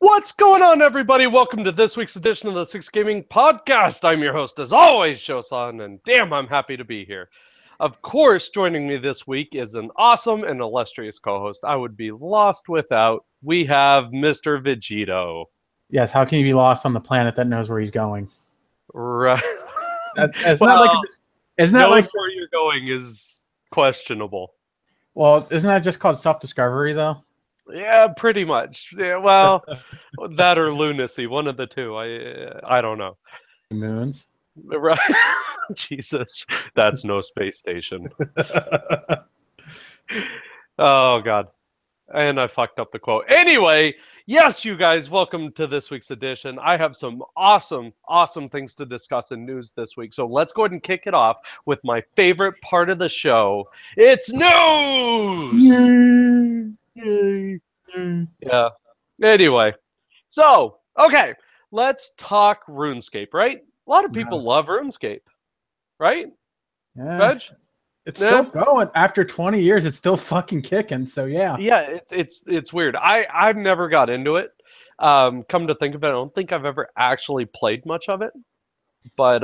What's going on, everybody? Welcome to this week's edition of the Six Gaming Podcast. I'm your host, as always, Shosan, and damn, I'm happy to be here. Of course, joining me this week is an awesome and illustrious co-host I would be lost without. We have Mr. Vegito. Yes, how can you be lost on the planet that knows where he's going? Right. Isn't that like where you're going is questionable. Well, isn't that just called self-discovery, though? Yeah, pretty much. Yeah, well, that or lunacy, one of the two. I don't know. Moons. Right. Jesus, that's no space station. Oh, God. And I fucked up the quote. Anyway, yes, you guys, welcome to this week's edition. I have some awesome things to discuss in news this week. So let's go ahead and kick it off with my favorite part of the show. It's news! Yay. Yeah. Anyway, so, okay, let's talk RuneScape, right? A lot of people love RuneScape, right? Yeah. Veg? It's still going. After 20 years, it's still fucking kicking, so yeah. Yeah, it's weird. I've never got into it. Come to think of it, I don't think I've ever actually played much of it. But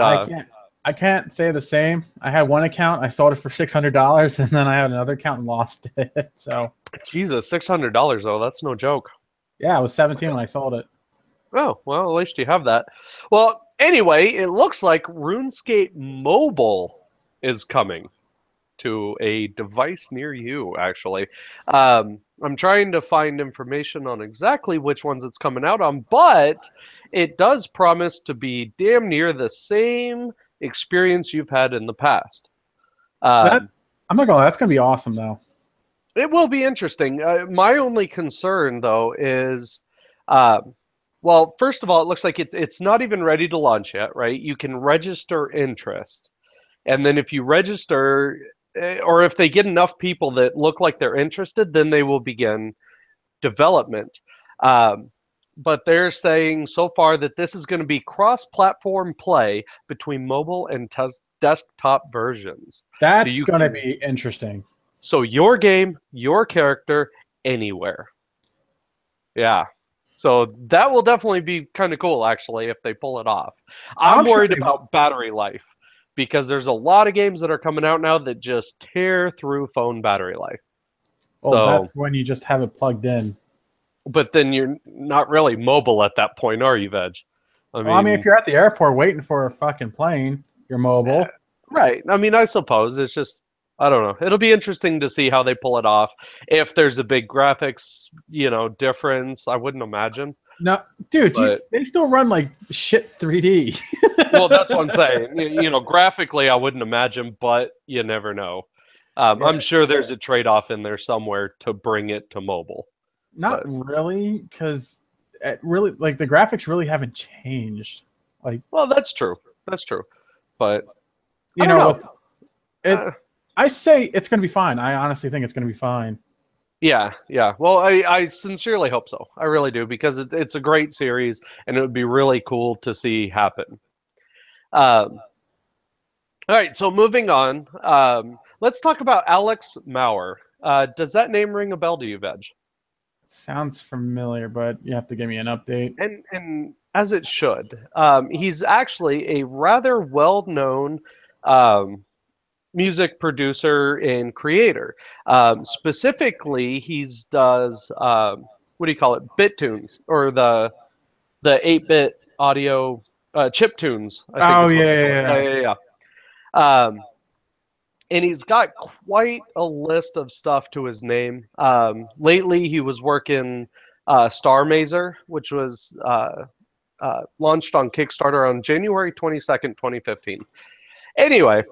I can't say the same. I had one account, I sold it for $600, and then I had another account and lost it. So Jesus, $600 though, that's no joke. Yeah, I was 17 when I sold it. Oh, well, at least you have that. Well, anyway, it looks like RuneScape Mobile is coming to a device near you, actually. I'm trying to find information on exactly which ones it's coming out on, but it does promise to be damn near the same experience you've had in the past. I'm not gonna lie, that's gonna be awesome, though. It will be interesting. My only concern, though, is, well, first of all, it looks like it's not even ready to launch yet, right? You can register interest. And then if you register, or if they get enough people that look like they're interested, then they will begin development. But they're saying so far that this is going to be cross-platform play between mobile and desktop versions. That's going to be interesting. So your game, your character, anywhere. Yeah. So that will definitely be kind of cool, actually, if they pull it off. I'm worried about battery life, because there's a lot of games that are coming out now that just tear through phone battery life. Well, so that's when you just have it plugged in. But then you're not really mobile at that point, are you, Veg? I mean, if you're at the airport waiting for a fucking plane, you're mobile. Right. I mean, I suppose it's just, I don't know. It'll be interesting to see how they pull it off. If there's a big graphics, difference, I wouldn't imagine. No, dude, they still run like shit 3D. Well, that's what I'm saying. Graphically, I wouldn't imagine, but you never know. I'm sure there's a trade-off in there somewhere to bring it to mobile. Not really, because really, like, the graphics really haven't changed. Like, well, that's true. That's true. But I say it's going to be fine. I honestly think it's going to be fine. Yeah. Well, I sincerely hope so. I really do, because it's a great series, and it would be really cool to see happen. All right, so moving on. Let's talk about Alex Maurer. Does that name ring a bell to you, Veg? Sounds familiar, but you have to give me an update. And as it should. He's actually a rather well-known music producer and creator. Specifically, he does what do you call it? BitTunes, or the 8-bit audio chip tunes. I think yeah. And he's got quite a list of stuff to his name. Lately, he was working Star Mazer, which was launched on Kickstarter on January 22nd, 2015. Anyway,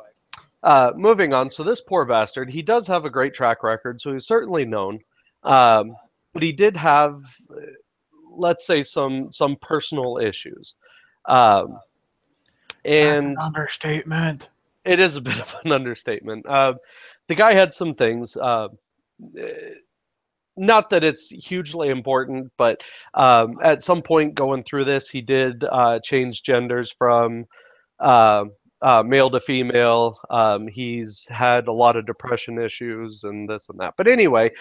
moving on. So this poor bastard, he does have a great track record, so he's certainly known. But he did have, let's say, some personal issues. And that's an understatement. It is a bit of an understatement. The guy had some things. Not that it's hugely important, but at some point going through this, he did change genders from male to female. He's had a lot of depression issues and this and that. But anyway,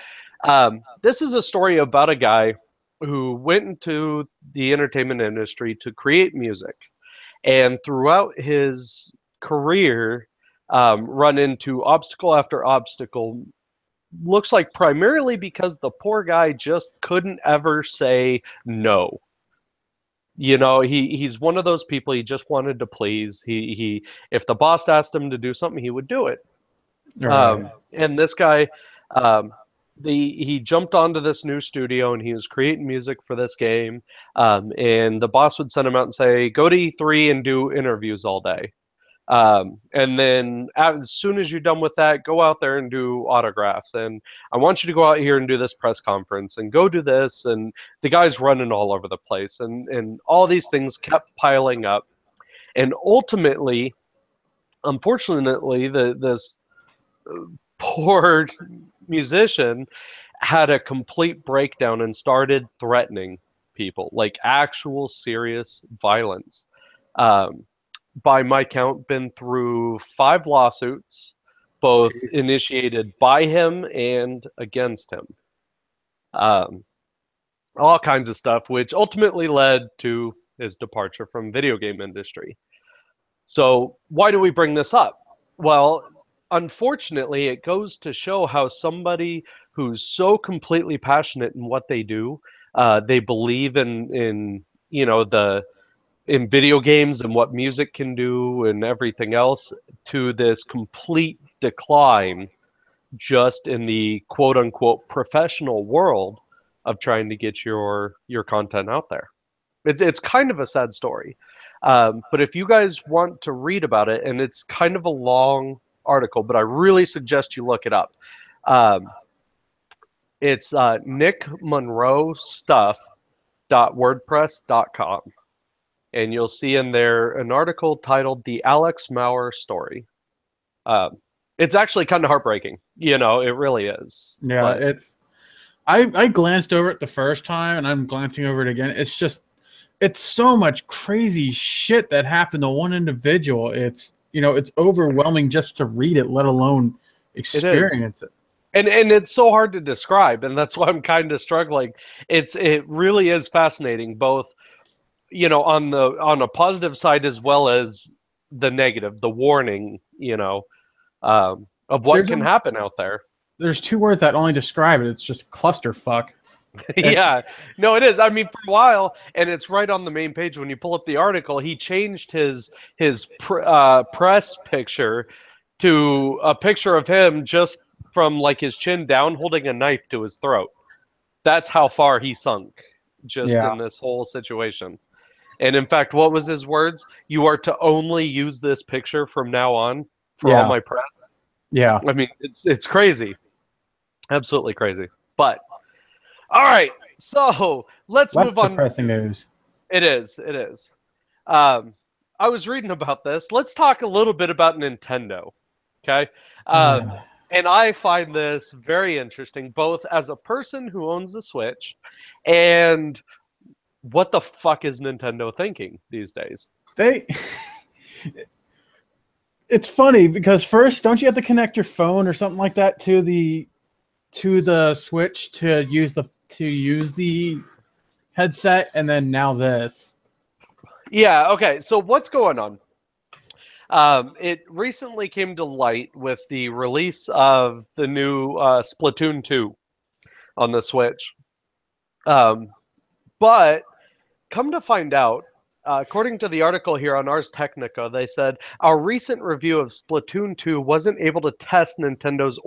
this is a story about a guy who went into the entertainment industry to create music, and throughout his career, run into obstacle after obstacle. Looks like primarily because the poor guy just couldn't ever say no. You know, he's one of those people, he just wanted to please. He if the boss asked him to do something, he would do it. Right. And this guy, um, he jumped onto this new studio and he was creating music for this game. And the boss would send him out and say, "Go to E3 and do interviews all day. And then as soon as you're done with that, go out there and do autographs. And I want you to go out here and do this press conference and go do this." And the guy's running all over the place, and all these things kept piling up. And ultimately, unfortunately, this poor musician had a complete breakdown and started threatening people, like actual serious violence. Um, by my count, been through 5 lawsuits, both initiated by him and against him. Um, all kinds of stuff, which ultimately led to his departure from video game industry. So why do we bring this up? Well, unfortunately, it goes to show how somebody who's so completely passionate in what they do, they believe in the in video games and what music can do and everything else, to this complete decline just in the quote unquote professional world of trying to get your content out there. It's kind of a sad story. But if you guys want to read about it, and it's kind of a long article, but I really suggest you look it up. It's nickmonroestuff.wordpress.com. And you'll see in there an article titled "The Alex Mauer Story." It's actually kind of heartbreaking. You know, it really is. Yeah, But it's. I glanced over it the first time, and I'm glancing over it again. It's just, it's so much crazy shit that happened to one individual. It's it's overwhelming just to read it, let alone experience it. And it's so hard to describe, and that's why I'm kind of struggling. It really is fascinating, both on a positive side as well as the negative, the warning, of what can happen out there. There's 2 words that only describe it. It's just clusterfuck. Yeah, no, it is. I mean, for a while, and it's right on the main page when you pull up the article. He changed his press picture to a picture of him just from like his chin down, holding a knife to his throat. That's how far he sunk just in this whole situation. And in fact, what was his words? "You are to only use this picture from now on for all my press." Yeah. I mean, it's crazy. Absolutely crazy. But all right, so let's move on. Depressing news. It is. It is. I was reading about this. Let's talk a little bit about Nintendo. Okay. And I find this very interesting, both as a person who owns the Switch and what the fuck is Nintendo thinking these days? It's funny because first, don't you have to connect your phone or something like that to the Switch to use the headset, and then now this. Yeah, okay. So what's going on? It recently came to light with the release of the new Splatoon 2 on the Switch. But come to find out, according to the article here on Ars Technica, they said, "Our recent review of Splatoon 2 wasn't able to test Nintendo's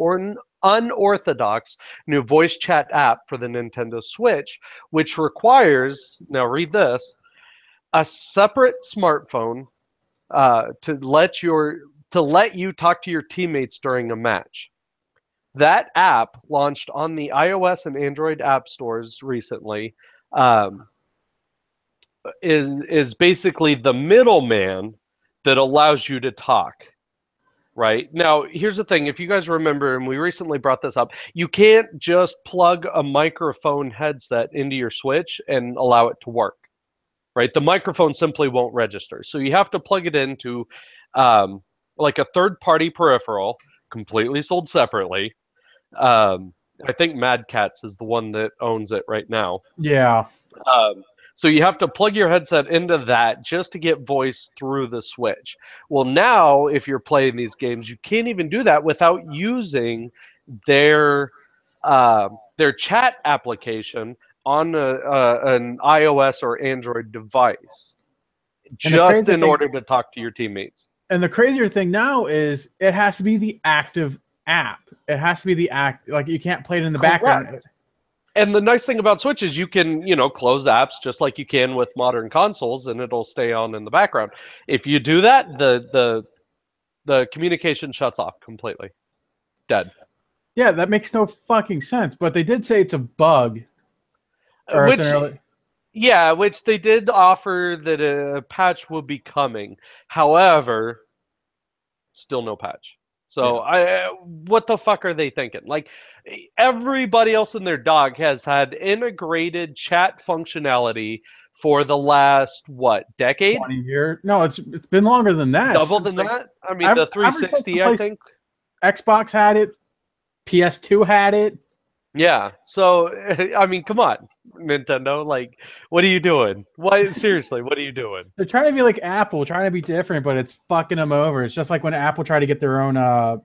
unorthodox new voice chat app for the Nintendo Switch, which requires," now read this, "a separate smartphone to let you talk to your teammates during a match." That app launched on the iOS and Android app stores recently. Is basically the middleman that allows you to talk. Right? Now, here's the thing. If you guys remember, and we recently brought this up, you can't just plug a microphone headset into your Switch and allow it to work. Right? The microphone simply won't register. So you have to plug it into like a third-party peripheral, completely sold separately. I think Mad Cats is the one that owns it right now. Yeah. So you have to plug your headset into that just to get voice through the Switch. Well, now if you're playing these games, you can't even do that without using their chat application on an iOS or Android device, And the just crazy in thing, order to talk to your teammates. and the crazier thing now is it has to be the active app. It has to be the act. Like you can't play it in the background. And the nice thing about Switch is you can, close apps just like you can with modern consoles, and it'll stay on in the background. If you do that, the communication shuts off completely. Dead. Yeah, that makes no fucking sense. But they did say it's a bug. Or Which, it's an early... yeah, which they did offer that a patch will be coming. However, still no patch. So what the fuck are they thinking? Like, everybody else and their dog has had integrated chat functionality for the last decade? 20 years? No, it's been longer than that. Double than that? I mean, the 360, I think. Xbox had it. PS2 had it. Yeah. So, I mean, come on, Nintendo. Like, what are you doing? Why? Seriously, what are you doing? They're trying to be like Apple, trying to be different, but it's fucking them over. It's just like when Apple tried to get their own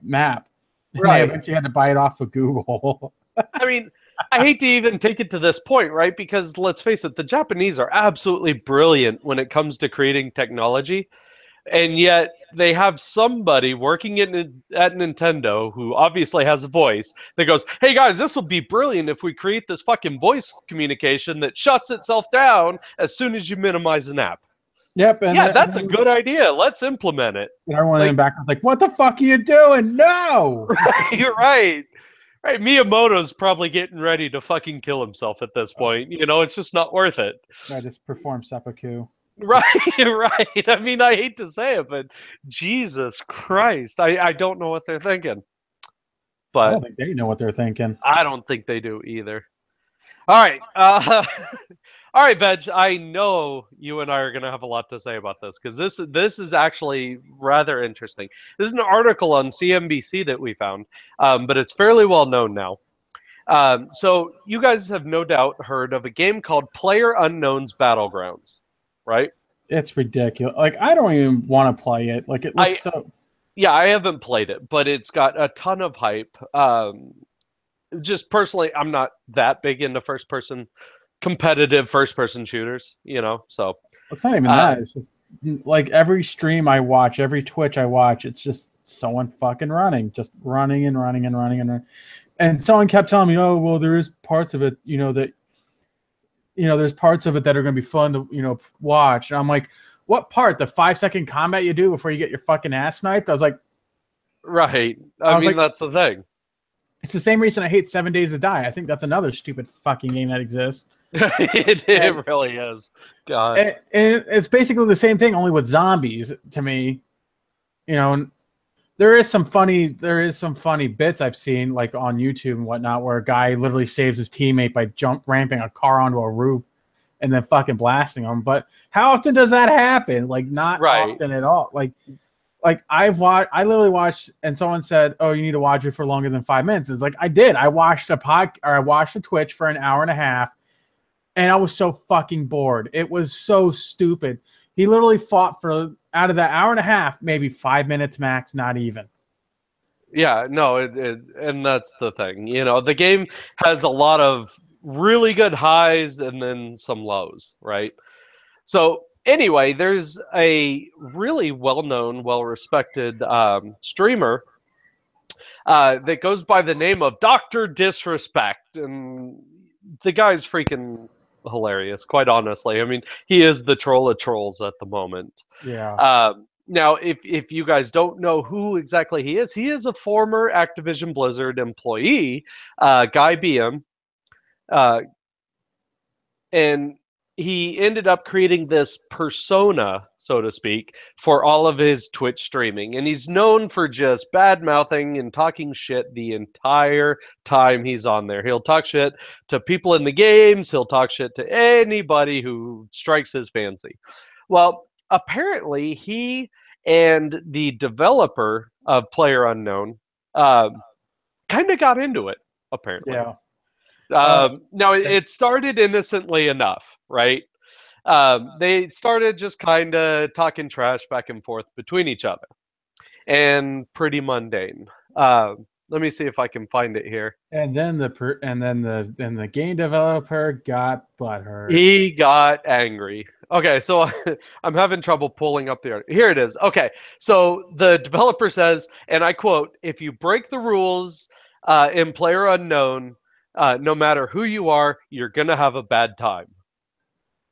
map. Right. They eventually had to buy it off of Google. I mean, I hate to even take it to this point, right? Because let's face it, the Japanese are absolutely brilliant when it comes to creating technology. And yet they have somebody working at Nintendo who obviously has a voice that goes, hey guys, this will be brilliant if we create this fucking voice communication that shuts itself down as soon as you minimize an app. Yep. Yeah, that's a good idea. Let's implement it. And everyone in the background like, what the fuck are you doing? No! You're right. Right, Miyamoto's probably getting ready to fucking kill himself at this point. It's just not worth it. I just perform seppuku. Right, right. I mean, I hate to say it, but Jesus Christ, I don't know what they're thinking. But I don't think they know what they're thinking. I don't think they do either. All right. All right, Veg, I know you and I are going to have a lot to say about this because this is actually rather interesting. This is an article on CNBC that we found, but it's fairly well known now. So you guys have no doubt heard of a game called PlayerUnknown's Battlegrounds, right? It's ridiculous. Like, I don't even want to play it. Like, it looks so... Yeah, I haven't played it, but it's got a ton of hype. Just personally, I'm not that big into competitive first-person shooters, so... It's not even that. It's just, like, every stream I watch, every Twitch I watch, it's just someone fucking running. Just running and running and running and running. And someone kept telling me, oh, well, there is parts of it, that... there's parts of it that are going to be fun to, watch. And I'm like, what part? The 5-second combat you do before you get your fucking ass sniped? I was like... Right. I mean, that's the thing. It's the same reason I hate 7 Days to Die. I think that's another stupid fucking game that exists. It really is. God. And it's basically the same thing, only with zombies to me. There is some funny bits I've seen, like on YouTube and whatnot, where a guy literally saves his teammate by ramping a car onto a roof and then fucking blasting him. But how often does that happen? Like, not often at all. Like I literally watched, and someone said, "Oh, you need to watch it for longer than 5 minutes." It's like, I did. I watched a Twitch for an hour and a half, and I was so fucking bored. It was so stupid. He literally fought for, out of that hour and a half, maybe 5 minutes max, not even. Yeah, no, and that's the thing. The game has a lot of really good highs and then some lows, right? So anyway, there's a really well-known, well-respected streamer that goes by the name of Dr. Disrespect, and the guy's freaking hilarious, quite honestly. I mean, he is the troll of trolls at the moment. Yeah. Now, if you guys don't know who exactly he is a former Activision Blizzard employee, Guy BM, and he ended up creating this persona, so to speak, for all of his Twitch streaming. And he's known for just bad-mouthing and talking shit the entire time he's on there. He'll talk shit to people in the games. He'll talk shit to anybody who strikes his fancy. Well, apparently he and the developer of PlayerUnknown kind of got into it apparently. Yeah. Now, it started innocently enough, right? They started just kind of talking trash back and forth between each other, and pretty mundane. Let me see if I can find it here. And then the game developer got butthurt. He got angry. Okay, so I'm having trouble pulling up the here it is. Okay, so the developer says, and I quote, "If you break the rules in Player Unknown, no matter who you are, you're gonna have a bad time."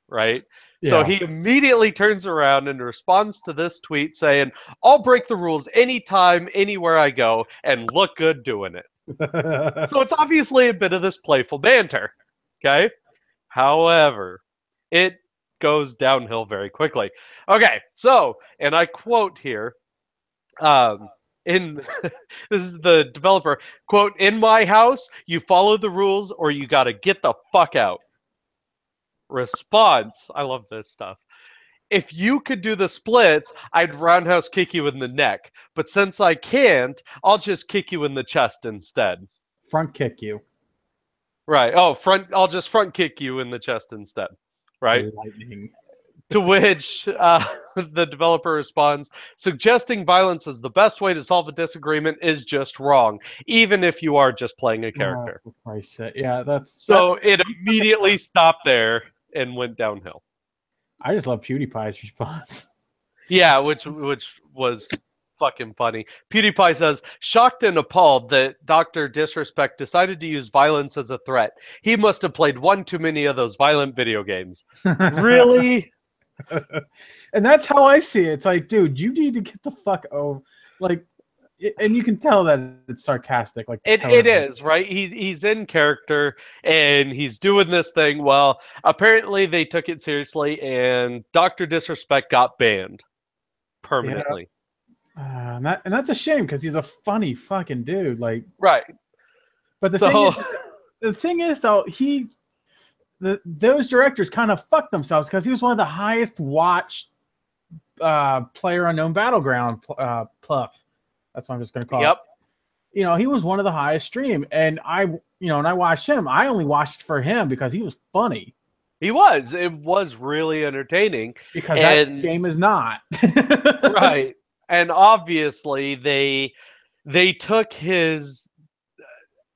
Right? So Yeah. he immediately turns around and responds to this tweet saying, "I'll break the rules anytime, anywhere I go, and look good doing it." So it's obviously a bit of this playful banter. Okay? However, it goes downhill very quickly. Okay, so, and I quote here, in this is the developer, quote, "In my house, you follow the rules or you gotta get the fuck out." Response, I love this stuff. "If you could do the splits, I'd roundhouse kick you in the neck. But since I can't, I'll just kick you in the chest instead." Front kick you. Right. Oh, I'll just front kick you in the chest instead. Right. Lightning. To which the developer responds, "Suggesting violence as the best way to solve a disagreement is just wrong, even if you are just playing a character." Oh, for Christ's sake. Yeah, that's So it immediately stopped there and went downhill. I just love PewDiePie's response. Yeah, which was fucking funny. PewDiePie says, "Shocked and appalled that Dr. Disrespect decided to use violence as a threat. He must have played one too many of those violent video games." Really? And that's how I see it. It's like, dude, you need to get the fuck over. Like, and you can tell that it's sarcastic. Like It is, right? He's in character and he's doing this thing. Well, apparently they took it seriously and Dr. Disrespect got banned permanently. Yeah. And that's a shame because he's a funny fucking dude. Like, right. But the thing is though, those directors kind of fucked themselves because he was one of the highest watched Player Unknown Battleground pluff. That's what I'm just going to call it. You know, he was one of the highest stream, and I watched him. I only watched for him because he was funny. He was. It was really entertaining. Because that game is not. Right. And obviously they took his,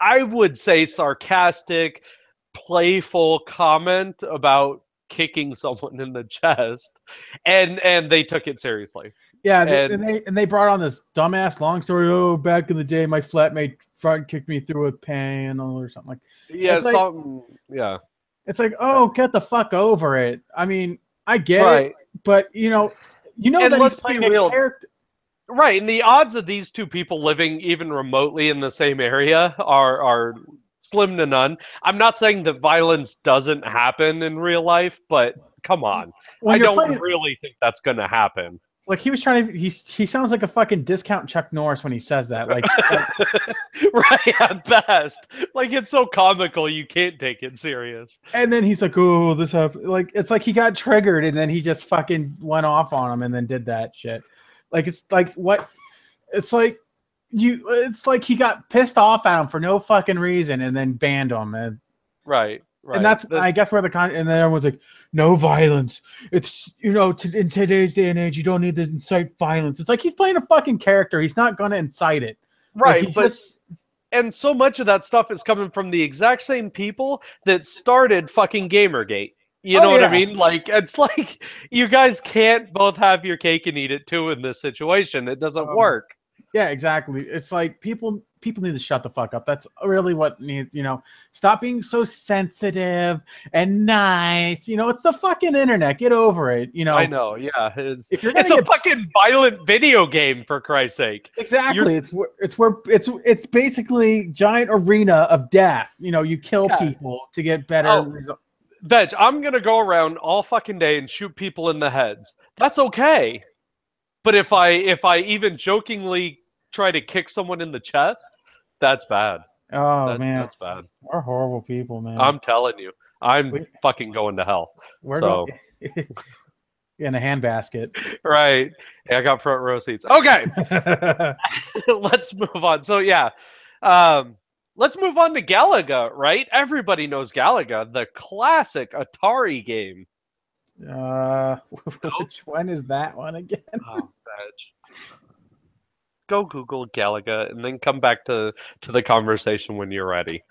I would say, sarcastic, playful comment about kicking someone in the chest, and they took it seriously. Yeah, and they brought on this dumbass long story. Oh, back in the day, my flatmate front kicked me through a panel or something like. Yeah, something. Yeah. It's like, oh, get the fuck over it. I mean, I get it, but you know that he's playing a character. Right, and the odds of these two people living even remotely in the same area are slim to none. I'm not saying that violence doesn't happen in real life, but come on. I don't really think that's going to happen. Like he was trying to, he sounds like a fucking discount Chuck Norris when he says that. Like, right, at best. Like it's so comical you can't take it serious. And then he's like, "Oh, this happened." Like it's like he got triggered and then he just fucking went off on him and then did that shit. Like it's like what? It's like it's like he got pissed off at him for no fucking reason and then banned him. And right. And that's, I guess, where and then everyone's like, no violence. It's, in today's day and age, you don't need to incite violence. It's like he's playing a fucking character. He's not going to incite it. Right, and so much of that stuff is coming from the exact same people that started fucking Gamergate. You know what I mean? Like, it's like you guys can't both have your cake and eat it too in this situation. It doesn't work. Yeah, exactly. It's like people need to shut the fuck up. That's really what needs, stop being so sensitive and nice. It's the fucking internet. Get over it. I know. Yeah. It's a fucking violent video game, for Christ's sake. Exactly. It's basically giant arena of death. You kill people to get better results. Veg, I'm going to go around all fucking day and shoot people in the heads. That's okay. But if I even jokingly try to kick someone in the chest, that's bad. Oh, man. That's bad. We're horrible people, man. I'm telling you. I'm fucking going to hell. We're in a handbasket. Right. Yeah, I got front row seats. Okay. Let's move on. So, yeah. let's move on to Galaga, right? Everybody knows Galaga, the classic Atari game. Which one is that one again? Oh, fudge. Go Google Galaga and then come back to the conversation when you're ready.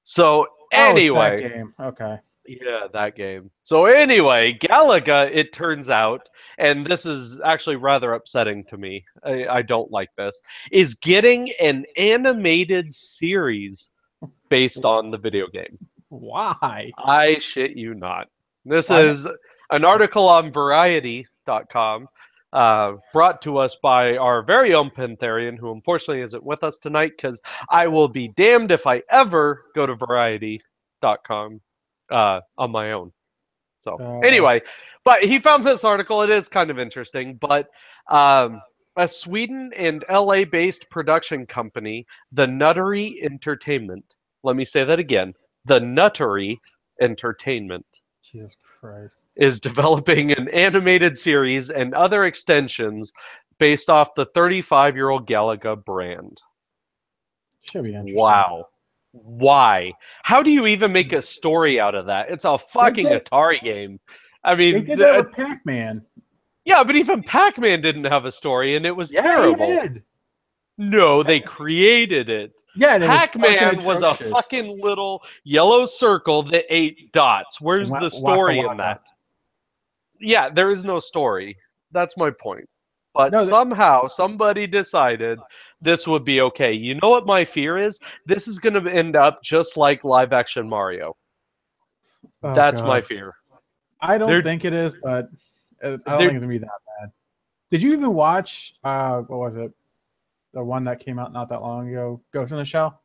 So Oh, it's that anyway, game. Okay. yeah, that game. So anyway, Galaga, it turns out, and this is actually rather upsetting to me. I don't like this. Is getting an animated series based on the video game. Why? I shit you not. This Why? is an article on Variety.com, brought to us by our very own Pantherian, who unfortunately isn't with us tonight, because I will be damned if I ever go to Variety.com on my own. So anyway, but he found this article. It is kind of interesting, but a Sweden and LA-based production company, the Nuttery Entertainment. Let me say that again. The Nuttery Entertainment Jesus Christ. is developing an animated series and other extensions based off the 35-year-old Galaga brand. Should be interesting. Wow. Why? How do you even make a story out of that? It's a fucking Atari game. I mean, they did that with Pac-Man. Yeah, but even Pac-Man didn't have a story, and it was terrible. He did. No, they created it. Yeah, Pac-Man was a fucking little yellow circle that ate dots. Where's the story in that? Yeah, there is no story. That's my point. But somehow somebody decided this would be okay. You know what my fear is? This is going to end up just like live-action Mario. That's my fear. I don't think it is, but I don't think it's going to be that bad. Did you even watch, what was it? The one that came out not that long ago, Ghost in the Shell?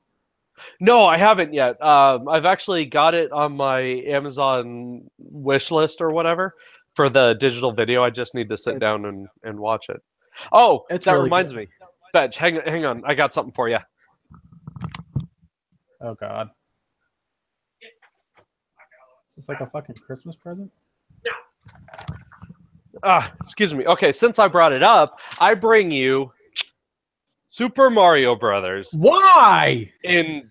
No, I haven't yet. I've actually got it on my Amazon wish list or whatever for the digital video. I just need to sit down and watch it. Oh, that really reminds me. Fetch, hang on. I got something for you. Oh, God. Is this like a fucking Christmas present? Excuse me. Okay, since I brought it up, I bring you Super Mario Brothers. Why? In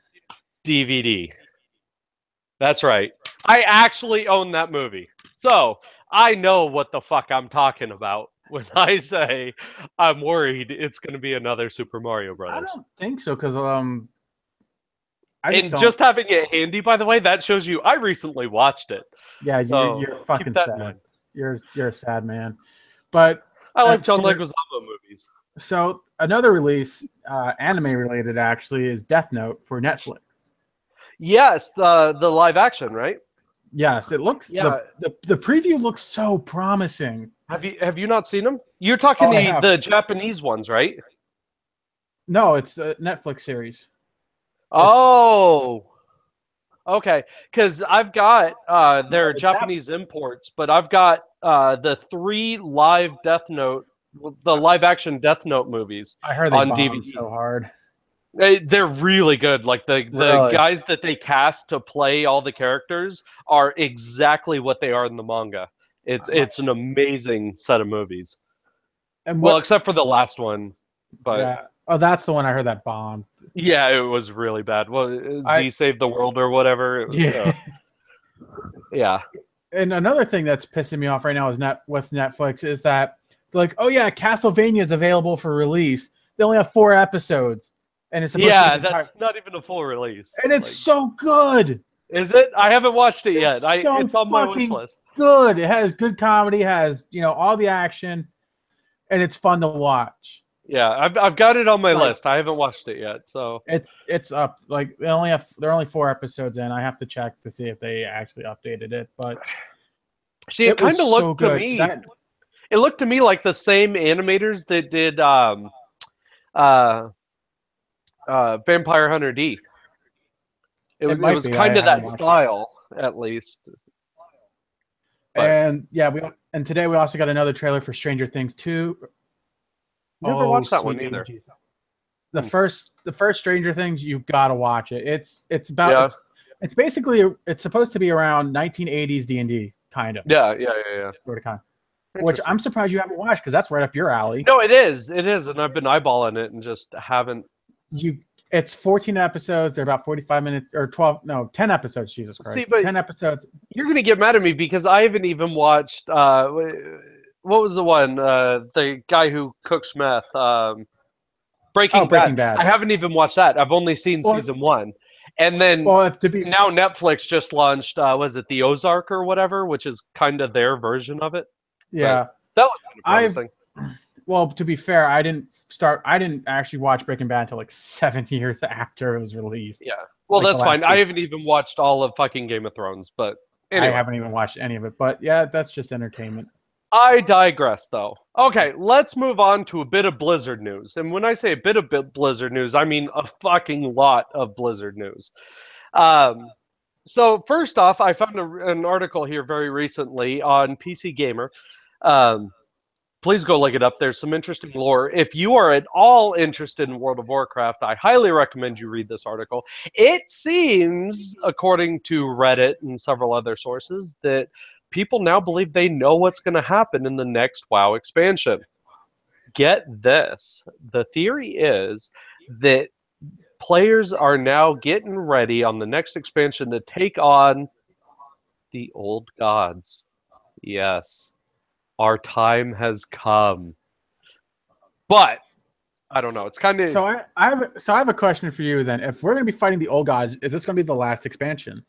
DVD. That's right. I actually own that movie. So I know what the fuck I'm talking about when I say I'm worried it's going to be another Super Mario Brothers. I don't think so, because just having it handy, by the way, that shows you I recently watched it. Yeah, so you're fucking sad. You're a sad man. But I like John Leguizamo movies. So another release, anime related actually, is Death Note for Netflix. Yes, the live action, right? Yes, it looks. Yeah. The preview looks so promising. Have you not seen them? You're talking the Japanese ones, right? No, it's a Netflix series. Oh, okay. Because I've got their Japanese imports, but I've got the 3 live Death Note. The live-action Death Note movies. I heard they on DVD so hard. They're really good. Like the guys that they cast to play all the characters are exactly what they are in the manga. It's an amazing set of movies. And well, except for the last one, but yeah. Oh, that's the one I heard that bombed. Yeah, it was really bad. Well, Z Saved the World or whatever. Yeah. Yeah. And another thing that's pissing me off right now is with Netflix is that. Like, oh yeah, Castlevania is available for release. They only have 4 episodes, and it's that's not even a full release. And it's so good. Is it? I haven't watched it yet. It's on my wish list. Good. It has good comedy. Has all the action, and it's fun to watch. Yeah, I've got it on my list. I haven't watched it yet, so it's up. Like they're only 4 episodes in. I have to check to see if they actually updated it, but see, it kind of looked to me. It looked to me like the same animators that did Vampire Hunter D. It was kind of that style, at least. But. And yeah, today we also got another trailer for Stranger Things 2. Never watched that one either. Jesus. The first Stranger Things, you've got to watch it. It's about it's basically it's supposed to be around 1980s D&D kind of. Yeah. Sort of kind. Which I'm surprised you haven't watched because that's right up your alley. No, it is, and I've been eyeballing it and just haven't. It's 14 episodes. They're about 45 minutes or 10 episodes. Jesus Christ. See, but 10 episodes. you're gonna get mad at me because I haven't even watched. What was the one? The guy who cooks meth. Breaking Breaking Bad. Bad. I haven't even watched that. I've only seen season 1, and then now Netflix just launched. Was it the Ozark or whatever, which is kind of their version of it? Yeah, but that was kind of promising. Well, to be fair, I didn't actually watch Breaking Bad until like 7 years after it was released. Yeah. Well, like that's fine. I haven't even watched all of fucking Game of Thrones, but anyway. I haven't even watched any of it. But yeah, that's just entertainment. I digress, though. Okay, let's move on to a bit of Blizzard news. And when I say a bit of Blizzard news, I mean a fucking lot of Blizzard news. So first off, I found an article here very recently on PC Gamer. Please go look it up. There's some interesting lore. If you are at all interested in World of Warcraft, I highly recommend you read this article. It seems, according to Reddit and several other sources, that people now believe they know what's going to happen in the next WoW expansion. Get this. The theory is that players are now getting ready on the next expansion to take on the old gods. Yes. Our time has come. But I don't know. It's kind of So I have a question for you then. If we're going to be fighting the old gods, is this going to be the last expansion?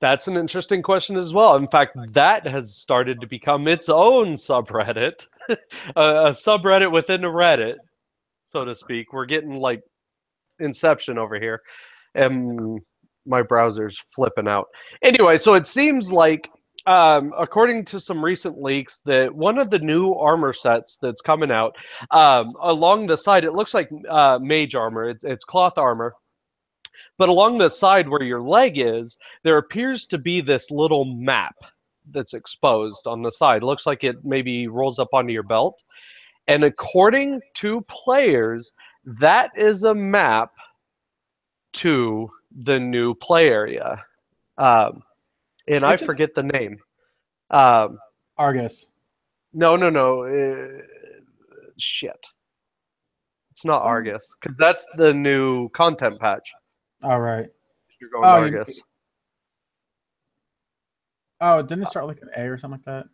That's an interesting question as well. In fact, that has started to become its own subreddit, a subreddit within a Reddit, so to speak. We're getting like Inception over here, and my browser's flipping out. Anyway, so it seems like, according to some recent leaks, that one of the new armor sets that's coming out, along the side, it looks like mage armor. It's cloth armor. But along the side where your leg is, there appears to be this little map that's exposed on the side. It looks like it maybe rolls up onto your belt. And according to players, that is a map to the new play area. And I forget the name. Argus. No. Shit. It's not Argus, because that's the new content patch. All right. You're going Argus. Didn't it start like an A or something like that?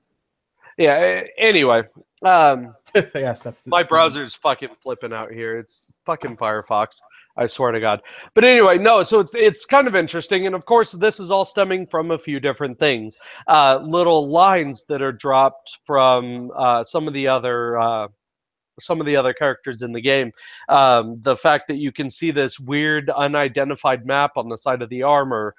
Yeah. Anyway, yes, my browser's fucking flipping out here. It's fucking Firefox. I swear to God. But anyway, no. So it's kind of interesting, and of course, this is all stemming from a few different things. Little lines that are dropped from some of the other characters in the game. The fact that you can see this weird unidentified map on the side of the armor.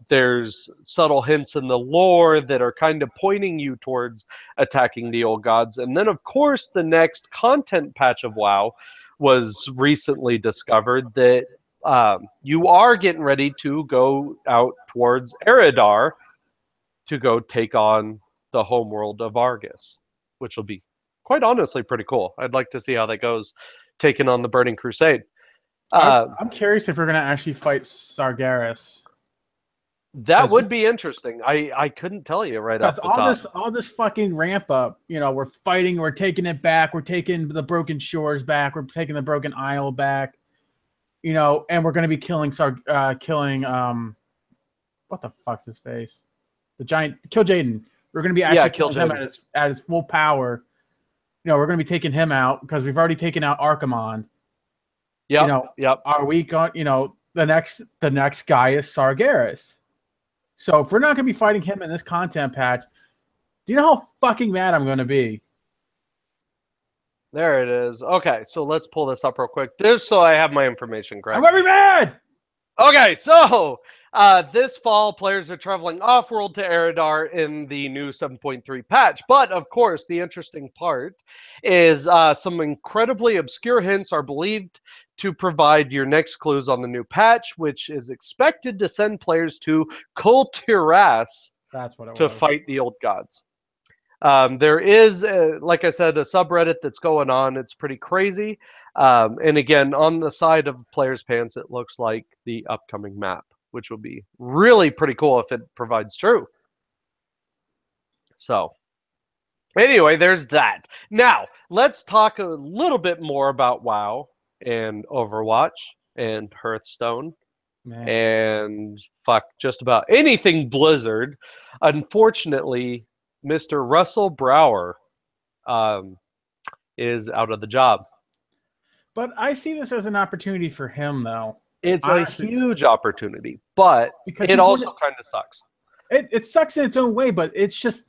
There's subtle hints in the lore that are kind of pointing you towards attacking the old gods. And then, of course, the next content patch of WoW was recently discovered that you are getting ready to go out towards Eridar to go take on the homeworld of Argus, which will be quite honestly pretty cool. I'd like to see how that goes, taking on the Burning Crusade. I'm curious if we're going to actually fight Sargeras. That would be interesting. I couldn't tell you right off the top. All this fucking ramp up, we're fighting, we're taking it back, we're taking the Broken Shores back, we're taking the Broken Isle back, and we're going to be killing what the fuck's his face? The giant Kil'jaeden. We're going to be actually killing him at his full power. We're going to be taking him out because we've already taken out Archimonde. Yep. Are we going? The next guy is Sargeras. So if we're not going to be fighting him in this content patch, do you know how fucking mad I'm going to be? There it is. Okay, so let's pull this up real quick, just so I have my information correct. I'm going to be mad. Okay, so this fall, players are traveling off-world to Eridar in the new 7.3 patch. But, of course, the interesting part is some incredibly obscure hints are believed to provide your next clues on the new patch, which is expected to send players to Kul Tiras to fight the old gods. There is, like I said, a subreddit that's going on. It's pretty crazy. And again, on the side of players' pants, it looks like the upcoming map, which will be really pretty cool if it provides true. So, anyway, there's that. Now, let's talk a little bit more about WoW and Overwatch. and Hearthstone Man. and fuck just about anything Blizzard. Unfortunately, Mr. Russell Brower um, is out of the job. But I see this as an opportunity for him, though. It's a Honestly, huge opportunity, but because it also kind of sucks. it sucks in its own way, but it's just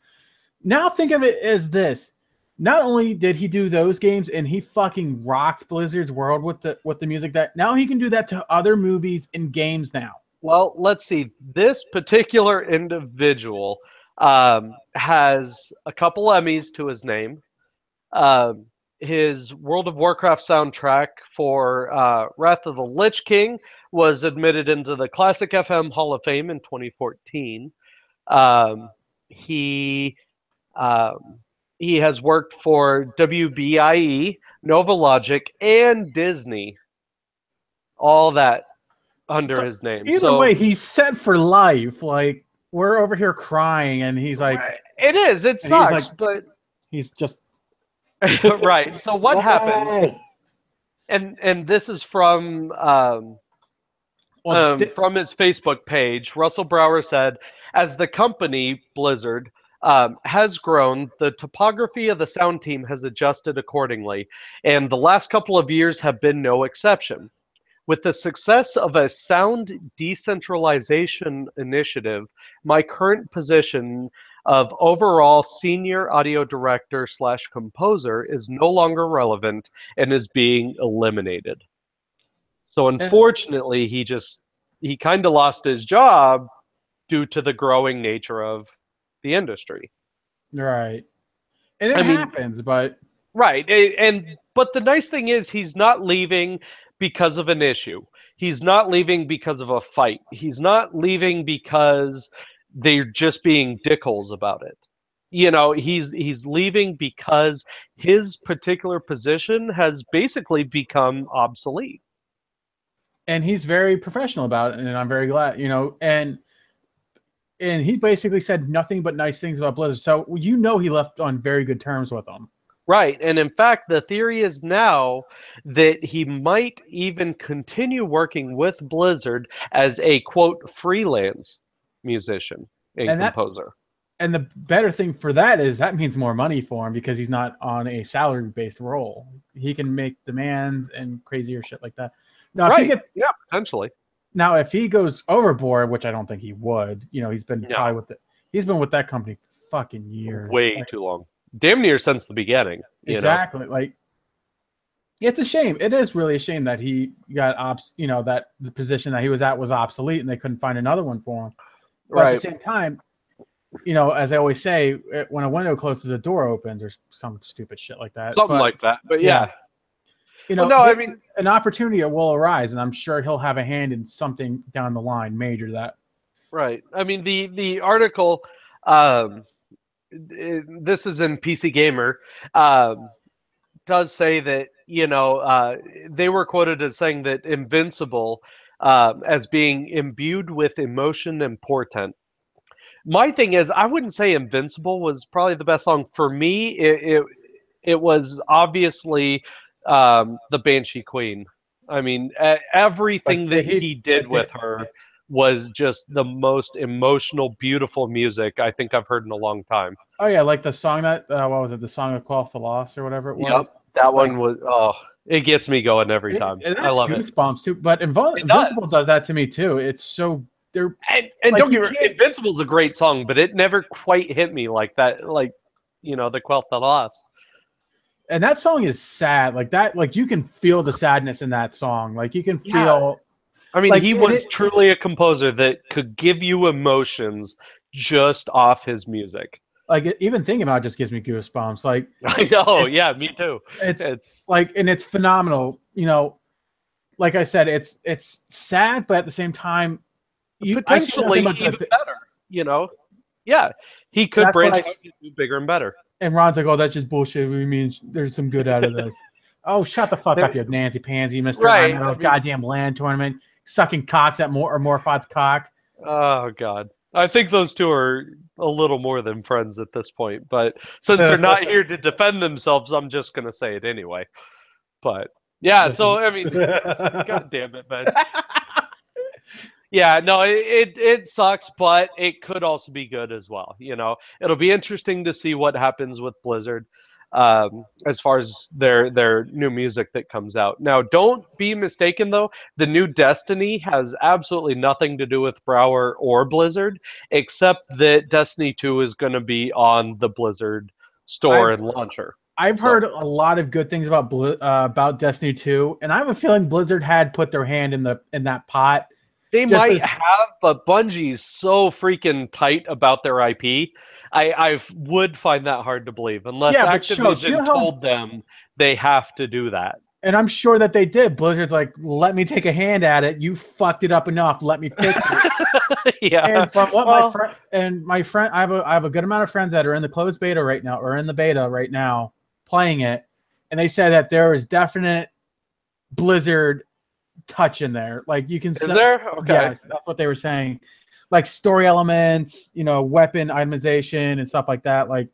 now think of it as this. Not only did he do those games and he fucking rocked Blizzard's world with the music, that now he can do that to other movies and games now. Well, let's see. This particular individual has a couple Emmys to his name. His World of Warcraft soundtrack for Wrath of the Lich King was admitted into the Classic FM Hall of Fame in 2014. He has worked for WBIE, Nova Logic, and Disney. All that under his name. Either way, he's set for life. Like, we're over here crying, and he's like, it is. It sucks, like, but he's just right. So what happened? And this is from his Facebook page. Russell Brower said, as the company Blizzard has grown, the topography of the sound team has adjusted accordingly, and the last couple of years have been no exception. With the success of a sound decentralization initiative, my current position of overall senior audio director / composer is no longer relevant and is being eliminated. So unfortunately, he kind of lost his job due to the growing nature of the industry. Right. And it happens, but right. But the nice thing is he's not leaving because of an issue. He's not leaving because of a fight. He's not leaving because they're just being dickholes about it. You know, he's leaving because his particular position has basically become obsolete. And he's very professional about it, and I'm very glad, you know, and he basically said nothing but nice things about Blizzard. So you know he left on very good terms with them. Right. And in fact, the theory is now that he might even continue working with Blizzard as a, quote, freelance musician and composer. And the better thing for that is that means more money for him because he's not on a salary-based role. He can make demands and crazier shit like that. Now, right. Yeah, potentially. Now, if he goes overboard, which I don't think he would, you know, he's been he's been with that company for fucking years. Way too long. Damn near since the beginning. Exactly. Like, it's a shame. It is really a shame that he got that the position that he was at was obsolete and they couldn't find another one for him. But at the same time, you know, as I always say, when a window closes, the door opens, or some stupid shit like that. Something like that. But yeah. You know, I mean, an opportunity will arise, and I'm sure he'll have a hand in something down the line, major that. Right. I mean, the article, this is in PC Gamer, does say that, you know, they were quoted as saying that Invincible as being imbued with emotion and portent. My thing is, I wouldn't say Invincible was probably the best song. For me, it was obviously the Banshee Queen. I mean, everything that he did with her was just the most emotional, beautiful music I think I've heard in a long time. Oh yeah, like the song that what was it? The song of Quoth the Lost or whatever it was. Yep, that one was. Oh, it gets me going every time. I love goosebumps too. But Invincible does that to me too. It's so and like, don't get me wrong, Invincible's a great song, but it never quite hit me like that. Like, you know, the Quoth the Lost. And that song is sad, like that. Like you can feel the sadness in that song. Like you can feel. I mean, like, he was truly a composer that could give you emotions just off his music. Like even thinking about it just gives me goosebumps. Like I know, yeah, me too. It's like, and it's phenomenal. You know, like I said, it's sad, but at the same time, potentially even better. You know, yeah, he could branch out and do bigger and better. And Ron's like, "Oh, that's just bullshit. We mean there's some good out of this." Oh, shut the fuck up, you Nancy Pansy, Mr. Right. Goddamn land tournament, sucking cocks at Morphod's cock. Oh God, I think those two are a little more than friends at this point. But since they're not here to defend themselves, I'm just gonna say it anyway. But Yeah, so I mean, God damn it, man. Yeah, no, it sucks, but it could also be good as well. You know, it'll be interesting to see what happens with Blizzard as far as their new music that comes out. Now, don't be mistaken though. The new Destiny has absolutely nothing to do with Brower or Blizzard, except that Destiny 2 is going to be on the Blizzard store and launcher. I've heard a lot of good things about Destiny 2, and I have a feeling Blizzard had put their hand in that pot. They might have, but Bungie's so freaking tight about their IP. I would find that hard to believe unless Activision told them they have to do that. And I'm sure that they did. Blizzard's like, let me take a hand at it. You fucked it up enough. Let me fix it. Yeah. And from what my friend, I have a good amount of friends that are in the closed beta right now, or in the beta right now, playing it, and they said that there is definite Blizzard touch in there. Like you can. Is there? Okay. Yeah, that's what they were saying. Like story elements, weapon itemization and stuff like that. Like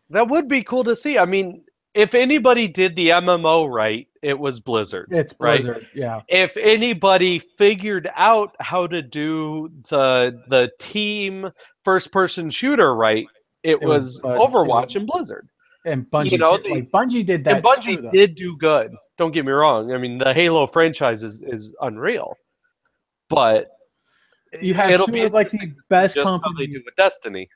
that would be cool to see. I mean, if anybody did the MMO right, it was Blizzard. It's Blizzard, right? Yeah. If anybody figured out how to do the team first-person shooter right, it was Overwatch and Blizzard. And Bungie, Bungie did that. And Bungie did do good. Don't get me wrong. I mean, the Halo franchise is unreal, but you have two of like the best companies. How they do with Destiny.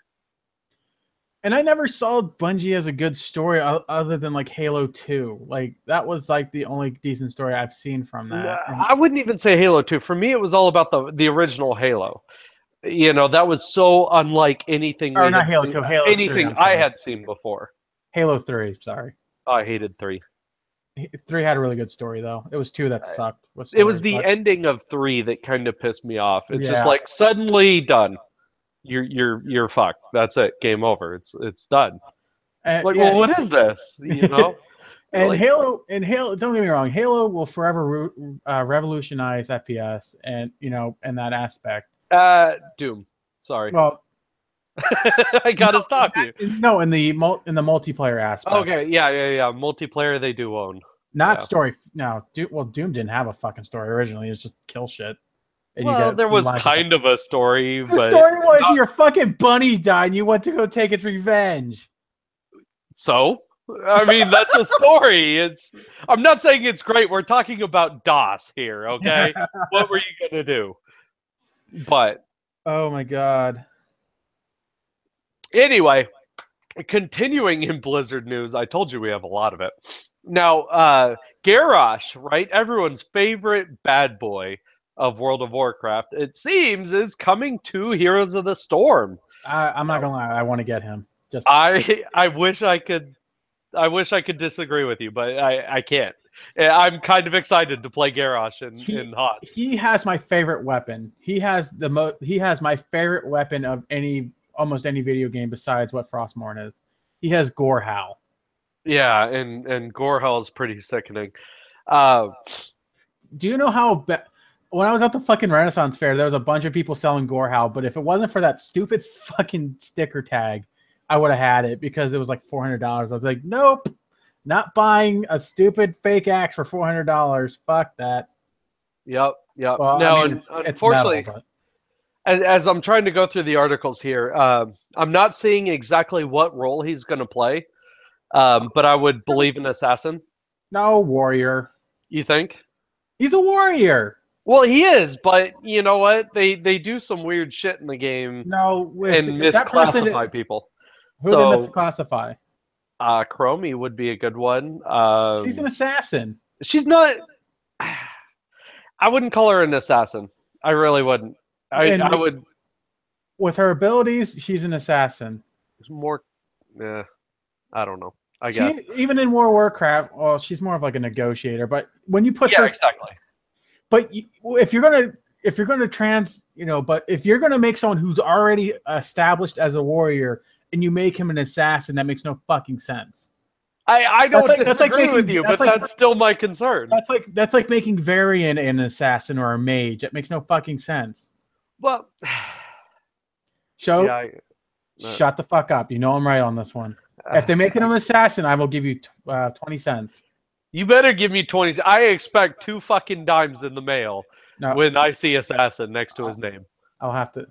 And I never saw Bungie as a good story other than like Halo 2. Like that was like the only decent story I've seen from that. I wouldn't even say Halo 2. For me, it was all about the original Halo. That was so unlike anything. Or not Halo 2, Halo anything 3, I had seen before. Halo 3, sorry. Oh, I hated 3. 3 had a really good story though. It was 2 that sucked. It was the ending of 3 that kind of pissed me off. It's just like suddenly done. You're fucked. That's it. Game over. It's done. Well, what is this? And like, Halo, don't get me wrong, Halo will forever revolutionize FPS and in that aspect. Doom. Sorry. Well, I gotta stop you. No, in the multiplayer aspect. Okay, yeah. Multiplayer they do own. Not story. No, Doom didn't have a fucking story originally. It was just kill shit. And there was kind of a story. The story was your fucking bunny died and you went to go take its revenge. So? I mean, that's a story. I'm not saying it's great. We're talking about DOS here, okay? What were you going to do? But. Oh, my God. Anyway, continuing in Blizzard news, I told you we have a lot of it. Now, Garrosh, right? Everyone's favorite bad boy of World of Warcraft, it seems, is coming to Heroes of the Storm. I'm not gonna lie, I want to get him. I wish I could disagree with you, but I can't. I'm kind of excited to play Garrosh in HOTS. He has my favorite weapon. He has my favorite weapon of almost any video game besides what Frostmourne is. He has Gorehowl. Yeah, and Gorehowl is pretty sickening. Do you know how when I was at the fucking Renaissance Fair, there was a bunch of people selling Gorehowl, but if it wasn't for that stupid fucking sticker tag, I would have had it because it was like $400. I was like, nope, not buying a stupid fake axe for $400. Fuck that. Yep. Well, now, unfortunately, metal, as I'm trying to go through the articles here, I'm not seeing exactly what role he's going to play, but I would believe an assassin. No, warrior. You think? He's a warrior. Well, he is, but you know what? They do some weird shit in the game. No, and misclassify people. Who they misclassify? Chromie would be a good one. She's an assassin. She's not. I wouldn't call her an assassin. I really wouldn't. I would. With her abilities, she's an assassin. More. Yeah, I don't know. I guess even in World of Warcraft, well, she's more of like a negotiator. But when you put exactly. But if you're gonna but if you're gonna make someone who's already established as a warrior and you make him an assassin, that makes no fucking sense. I don't disagree with you, but that's still my concern. That's like making Varian an assassin or a mage. That makes no fucking sense. Well, shut the fuck up. You know I'm right on this one. If they make him an assassin, I will give you 20 cents. You better give me 20. I expect 2 fucking dimes in the mail No, when I see assassin next to his name. I'll have to.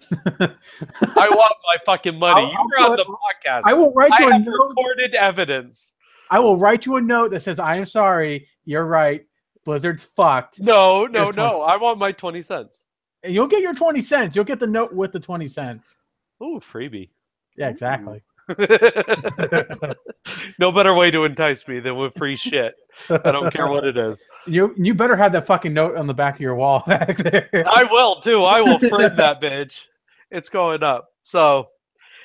I want my fucking money. I'll You're on the podcast. I will write I you a have note. recorded evidence. I will write you a note that says, "I am sorry. You're right. Blizzard's fucked." No. Here's 20. I want my 20 cents. And you'll get your 20 cents. You'll get the note with the 20 cents. Ooh, freebie. Yeah, exactly. No better way to entice me than with free shit. I don't care what it is. You better have that fucking note on the back of your wall back there. I will too. I will frame that bitch. It's going up. So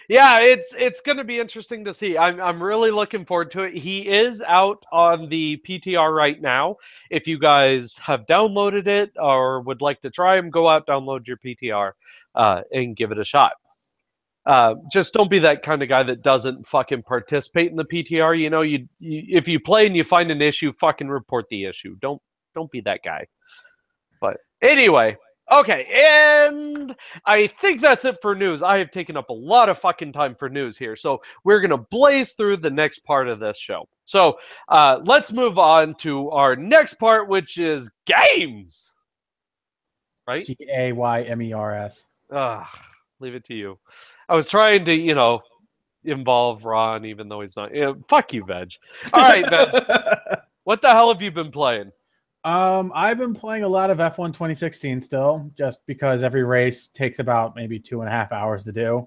yeah, it's going to be interesting to see. I'm really looking forward to it. He is out on the PTR right now. If you guys have downloaded it or would like to try him, go out, download your PTR, and give it a shot. Just don't be that kind of guy that doesn't fucking participate in the PTR. You know, you if you play and you find an issue, fucking report the issue. Don't be that guy. But anyway, okay, and I think that's it for news. I have taken up a lot of fucking time for news here, so we're gonna blaze through the next part of this show. So let's move on to our next part, which is games. Right? GAYMERS. Leave it to you. I was trying to, involve Ron, even though he's not. Fuck you, Veg. All right, Veg. What the hell have you been playing? I've been playing a lot of F1 2016 still, just because every race takes about maybe 2.5 hours to do.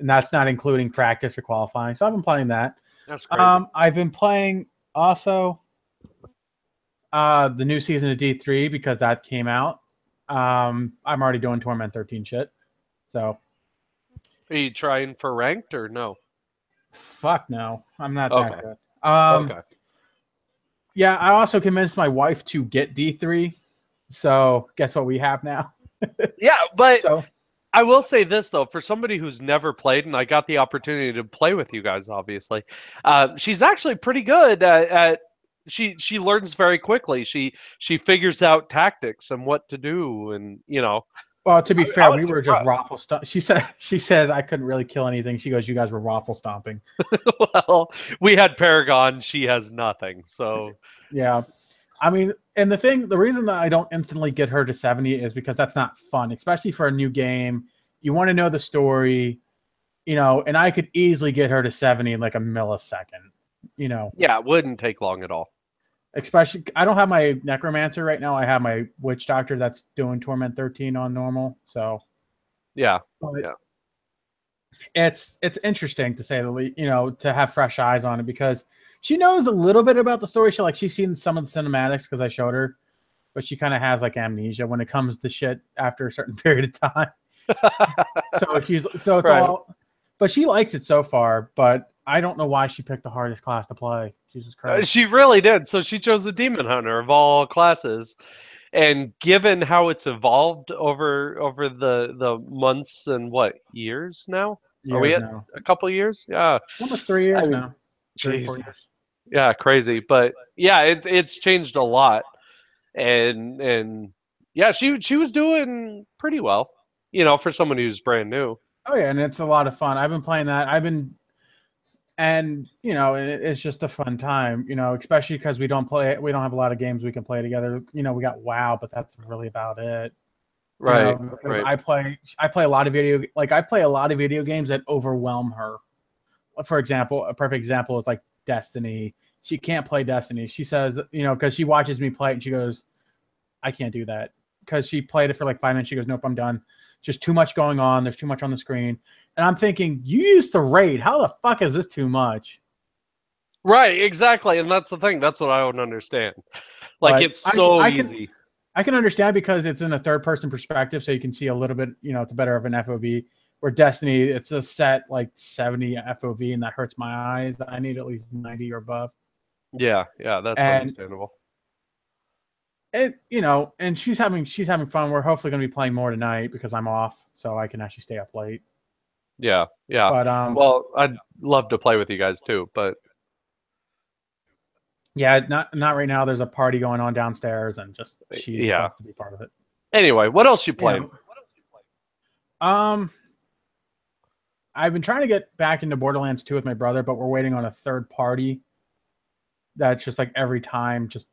And that's not including practice or qualifying. So I've been playing that. That's crazy. I've been playing also the new season of D3 because that came out. I'm already doing Torment 13 shit. So are you trying for ranked or no? Fuck no. I'm not okay. that good. Okay. Yeah, I also convinced my wife to get D3. So guess what we have now? Yeah, but so, I will say this, though. For somebody who's never played, and I got the opportunity to play with you guys, obviously, she's actually pretty good at she learns very quickly. She figures out tactics and what to do, and well, to be fair, we were impressed. just raffle stomp. She says I couldn't really kill anything. She goes, "You guys were raffle stomping." Well, we had Paragon. She has nothing. So yeah, I mean, and the reason that I don't instantly get her to 70 is because that's not fun, especially for a new game. You want to know the story, and I could easily get her to 70 in like a millisecond. Yeah, it wouldn't take long at all. Especially, I don't have my Necromancer right now. I have my Witch Doctor that's doing Torment 13 on normal. So, yeah. It's interesting to say the least, to have fresh eyes on it because she knows a little bit about the story. She's seen some of the cinematics because I showed her, but she kind of has like amnesia when it comes to shit after a certain period of time. It's right. All, but she likes it so far. But I don't know why she picked the hardest class to play. Jesus Christ. She really did. So she chose the Demon Hunter of all classes. And given how it's evolved over the months and years now? Are we at now. A couple years? Yeah. Almost 3 years now. 3 4 years. Yeah, crazy. But yeah, it's changed a lot. And yeah, she was doing pretty well, for someone who's brand new. Oh yeah, and it's a lot of fun. I've been playing that. And it's just a fun time, especially because we don't have a lot of games we can play together. We got WoW, but that's really about it. Right. Right. I play a lot of video games that overwhelm her. For example, a perfect example is like Destiny. She can't play Destiny. She says, because she watches me play it and she goes, I can't do that. Because she played it for like 5 minutes. She goes, nope, I'm done. Just too much going on. There's too much on the screen. And I'm thinking, you used to raid. How the fuck is this too much? Right, exactly. And that's the thing. That's what I don't understand. Like, it's so easy. I can understand because it's in a third-person perspective, so you can see a little bit, it's better of an FOV. Where Destiny, it's a set like 70 FOV, and that hurts my eyes. I need at least 90 or above. Yeah, that's understandable. And she's having fun. We're hopefully going to be playing more tonight because I'm off, so I can actually stay up late. Yeah. But well, I'd love to play with you guys too, but yeah, not right now. There's a party going on downstairs, and just she wants to be part of it. Anyway, what else you playing? I've been trying to get back into Borderlands 2 with my brother, but we're waiting on a third party. that's just like every time, just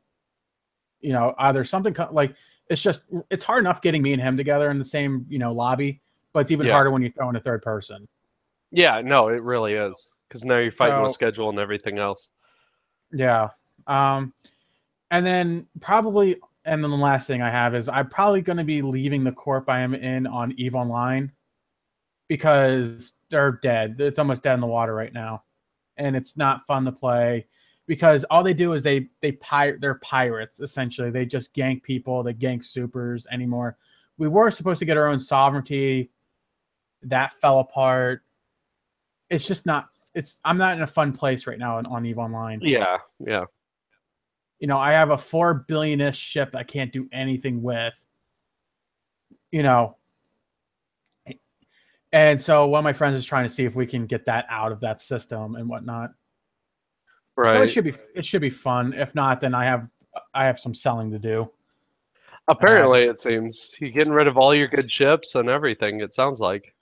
either something like it's hard enough getting me and him together in the same lobby, but it's even Yeah. harder when you throw in a third person. Yeah, no, it really is. Because now you're fighting with So schedule and everything else. yeah, and then probably, and then the last thing I have is I'm probably going to be leaving the corp I am in on EVE Online because they're dead. It's almost dead in the water right now, and it's not fun to play because all they do is they're pirates essentially. They just gank people, they gank supers anymore. We were supposed to get our own sovereignty. That fell apart. It's just not. I'm not in a fun place right now on EVE Online. Yeah, yeah. I have a 4 billion-ish ship I can't do anything with. And so one of my friends is trying to see if we can get that out of that system and whatnot. Right. So it should be fun. If not, then I have some selling to do. Apparently, it seems you're getting rid of all your good ships and everything. It sounds like.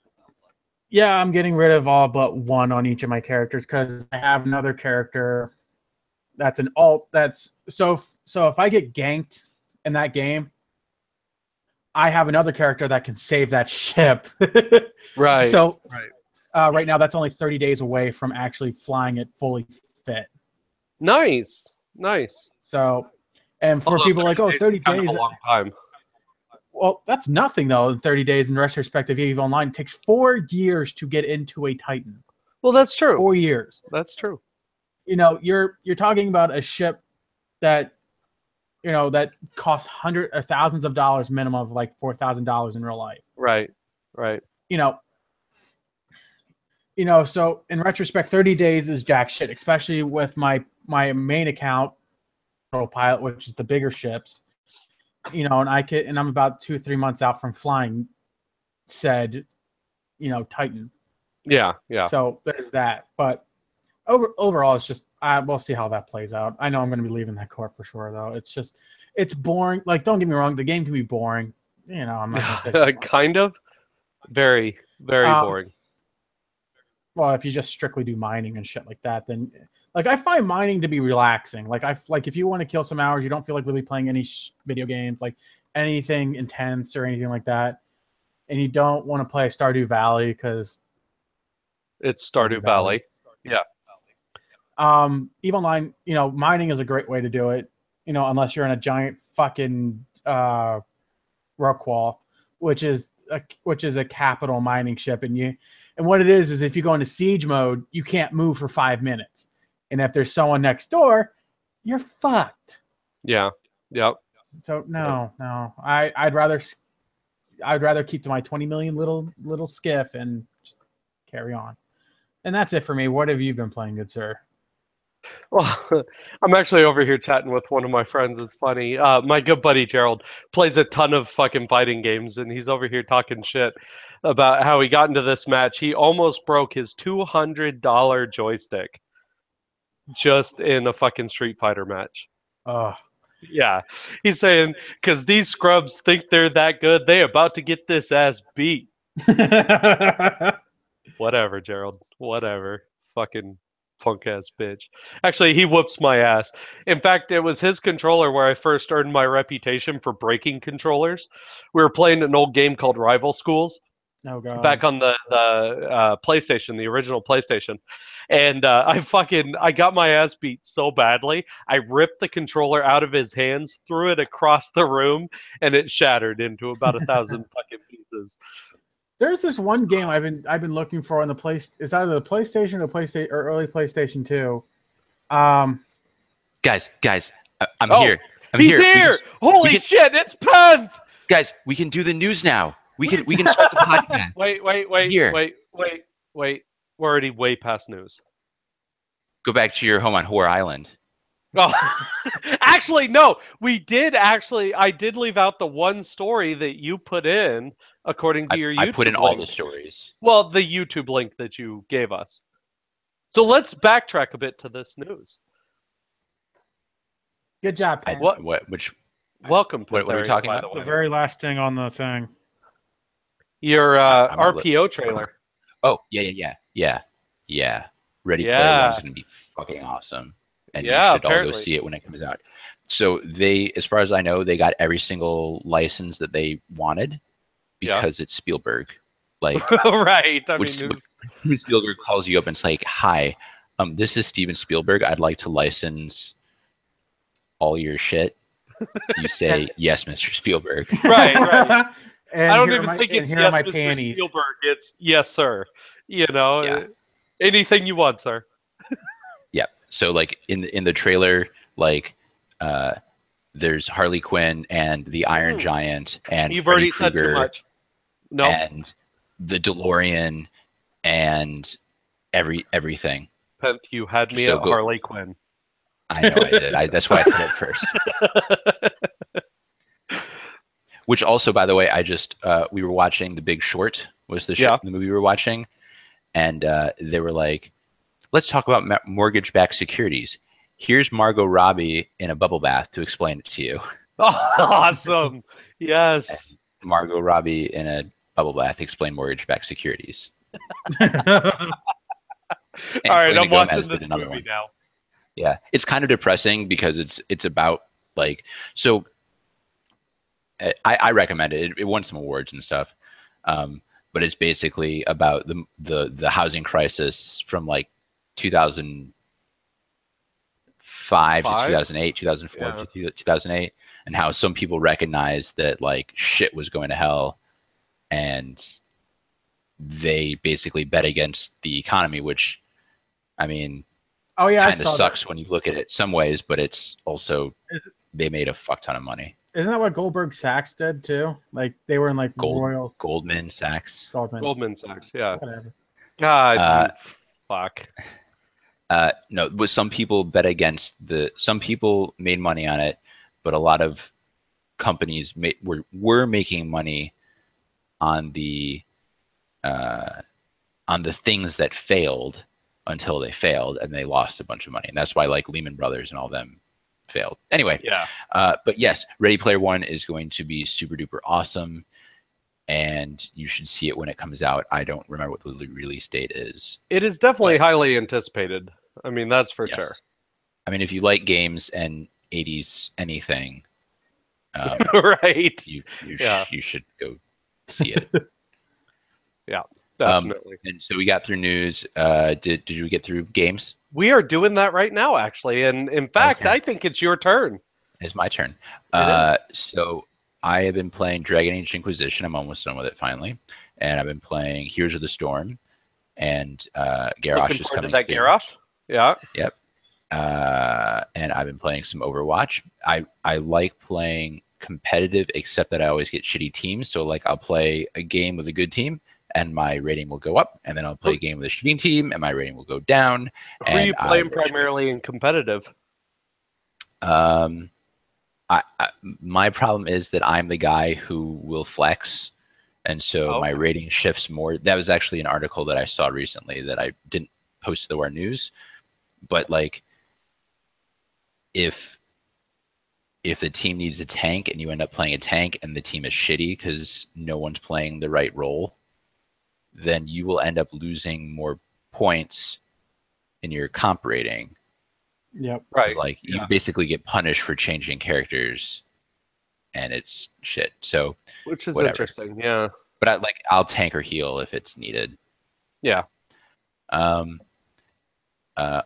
Yeah, I'm getting rid of all but one on each of my characters because I have another character that's an alt. That's so if I get ganked in that game, I have another character that can save that ship. Right. So right. Right now, that's only 30 days away from actually flying it fully fit. Nice. So, and for people like, 30 days, a long time. Well, that's nothing though. In 30 days, in retrospect of EVE Online, it takes 4 years to get into a Titan. Well, that's true. 4 years. That's true. You're talking about a ship that that costs hundreds or thousands of dollars minimum of like $4,000 in real life. Right. So in retrospect, 30 days is jack shit, especially with my main account, Pilot, which is the bigger ships. And I'm about 2-3 months out from flying said, Titan. Yeah. So there's that. But overall, it's just we'll see how that plays out. I know I'm going to be leaving that corp for sure, though. It's boring. Like, don't get me wrong, the game can be boring. I'm not going to say kind of. Very, very boring. Well, if you just strictly do mining and shit like that, then I find mining to be relaxing. If you want to kill some hours, you don't feel like really playing any video games, like anything intense or anything like that, and you don't want to play Stardew Valley because it's Stardew Valley. Yeah. EVE Online, mining is a great way to do it. Unless you're in a giant fucking rock wall, which is a capital mining ship, and what it is if you go into siege mode, you can't move for 5 minutes. And if there's someone next door, you're fucked. Yeah. Yep. So no. I'd rather keep to my 20 million little skiff and just carry on. And that's it for me. What have you been playing, good sir? Well, I'm actually over here chatting with one of my friends. It's funny. My good buddy Gerald plays a ton of fucking fighting games, and he's over here talking shit about how he got into this match. He almost broke his $200 joystick just in a fucking Street Fighter match. Yeah. He's saying, because these scrubs think they're that good, they about to get this ass beat. Whatever, Gerald. Whatever. Fucking punk ass bitch. Actually, he whoops my ass. In fact, it was his controller where I first earned my reputation for breaking controllers. We were playing an old game called Rival Schools. Oh, God. Back on the PlayStation, the original PlayStation, and I got my ass beat so badly. I ripped the controller out of his hands, threw it across the room, and it shattered into about 1,000 fucking pieces. There's this one game I've been looking for on the it's either the PlayStation or early PlayStation 2. Guys, I'm here. He's here. Holy shit! It's Penth. Guys, we can do the news now. We can start the podcast. Wait. We're already way past news. Go back to your home on Whore Island. Oh, actually, no. I did leave out the one story that you put in according to your YouTube I put in link. all the stories. Well, the YouTube link that you gave us. So let's backtrack a bit to this news. Good job, Penn. Welcome to what are we talking about? The very last thing on the thing. Your RPO trailer. Oh, yeah. Ready Player One's going to be fucking awesome. and you Yeah, should all go apparently. see it when it comes out. So they, as far as I know, they got every single license that they wanted Yeah. because it's Spielberg. Like, Right. I which mean, when Spielberg calls you up and it's like, "Hi, this is Steven Spielberg. I'd like to license all your shit." You say, "Yes, Mr. Spielberg." right. And I don't here are even my, think and it's here are yes, my Mr. panties. Spielberg. It's yes, sir. You know, Yeah. anything you want, sir. Yeah. So like in the trailer, like there's Harley Quinn and the Iron Giant and You've Freddy already said too Krueger much. No. and the DeLorean and everything. Penth, you had me So at go- Harley Quinn. I know I did. That's why I said it first. Which also, by the way, I just we were watching The Big Short. Was the the movie we were watching, and they were like, "Let's talk about mortgage-backed securities. Here's Margot Robbie in a bubble bath to explain it to you." Oh, awesome. Yes. And Margot Robbie in a bubble bath explained mortgage-backed securities. All right, Selena I'm watching Gomez did this another movie one. now. Yeah, it's kind of depressing because it's about like so. I recommend it. It won some awards and stuff, but it's basically about the housing crisis from like 2005 to 2008, 2004 to 2008, and how some people recognized that like shit was going to hell, and they basically bet against the economy, which, I mean, Oh yeah, kind of sucks when you look at it some ways, but it's also they made a fuck ton of money. Isn't that what Goldberg Sachs did too? Like they were in like Goldman Sachs. Goldman Sachs, yeah. Whatever. God, fuck. No, but some people bet against some people made money on it, but a lot of companies were making money on the things that failed until they failed, and they lost a bunch of money, and that's why like Lehman Brothers and all them failed. Anyway, yeah. But yes, Ready Player One is going to be super duper awesome, and you should see it when it comes out. I don't remember what the release date is. It is definitely highly anticipated. I mean, that's for sure. I mean, if you like games and 80s anything, right? You should go see it. Yeah, definitely. And so we got through news. Did you get through games? We are doing that right now, actually, and in fact, I think it's your turn. It's my turn. It is. So I have been playing Dragon Age Inquisition. I'm almost done with it finally, and I've been playing Heroes of the Storm, and Garrosh is coming. That Garrosh? Yeah. Yep. And I've been playing some Overwatch. I like playing competitive, except that I always get shitty teams. So like I'll play a game with a good team, and my rating will go up, and then I'll play a game with a shitty team, and my rating will go down. Who are you playing primarily in competitive? My problem is that I'm the guy who will flex, and so my rating shifts more. That was actually an article that I saw recently that I didn't post to the War News, but like if the team needs a tank and you end up playing a tank and the team is shitty because no one's playing the right role, then you will end up losing more points in your comp rating. Yep. Right. Like you basically get punished for changing characters, and it's shit. So which is interesting, yeah. But I'll tank or heal if it's needed. Yeah.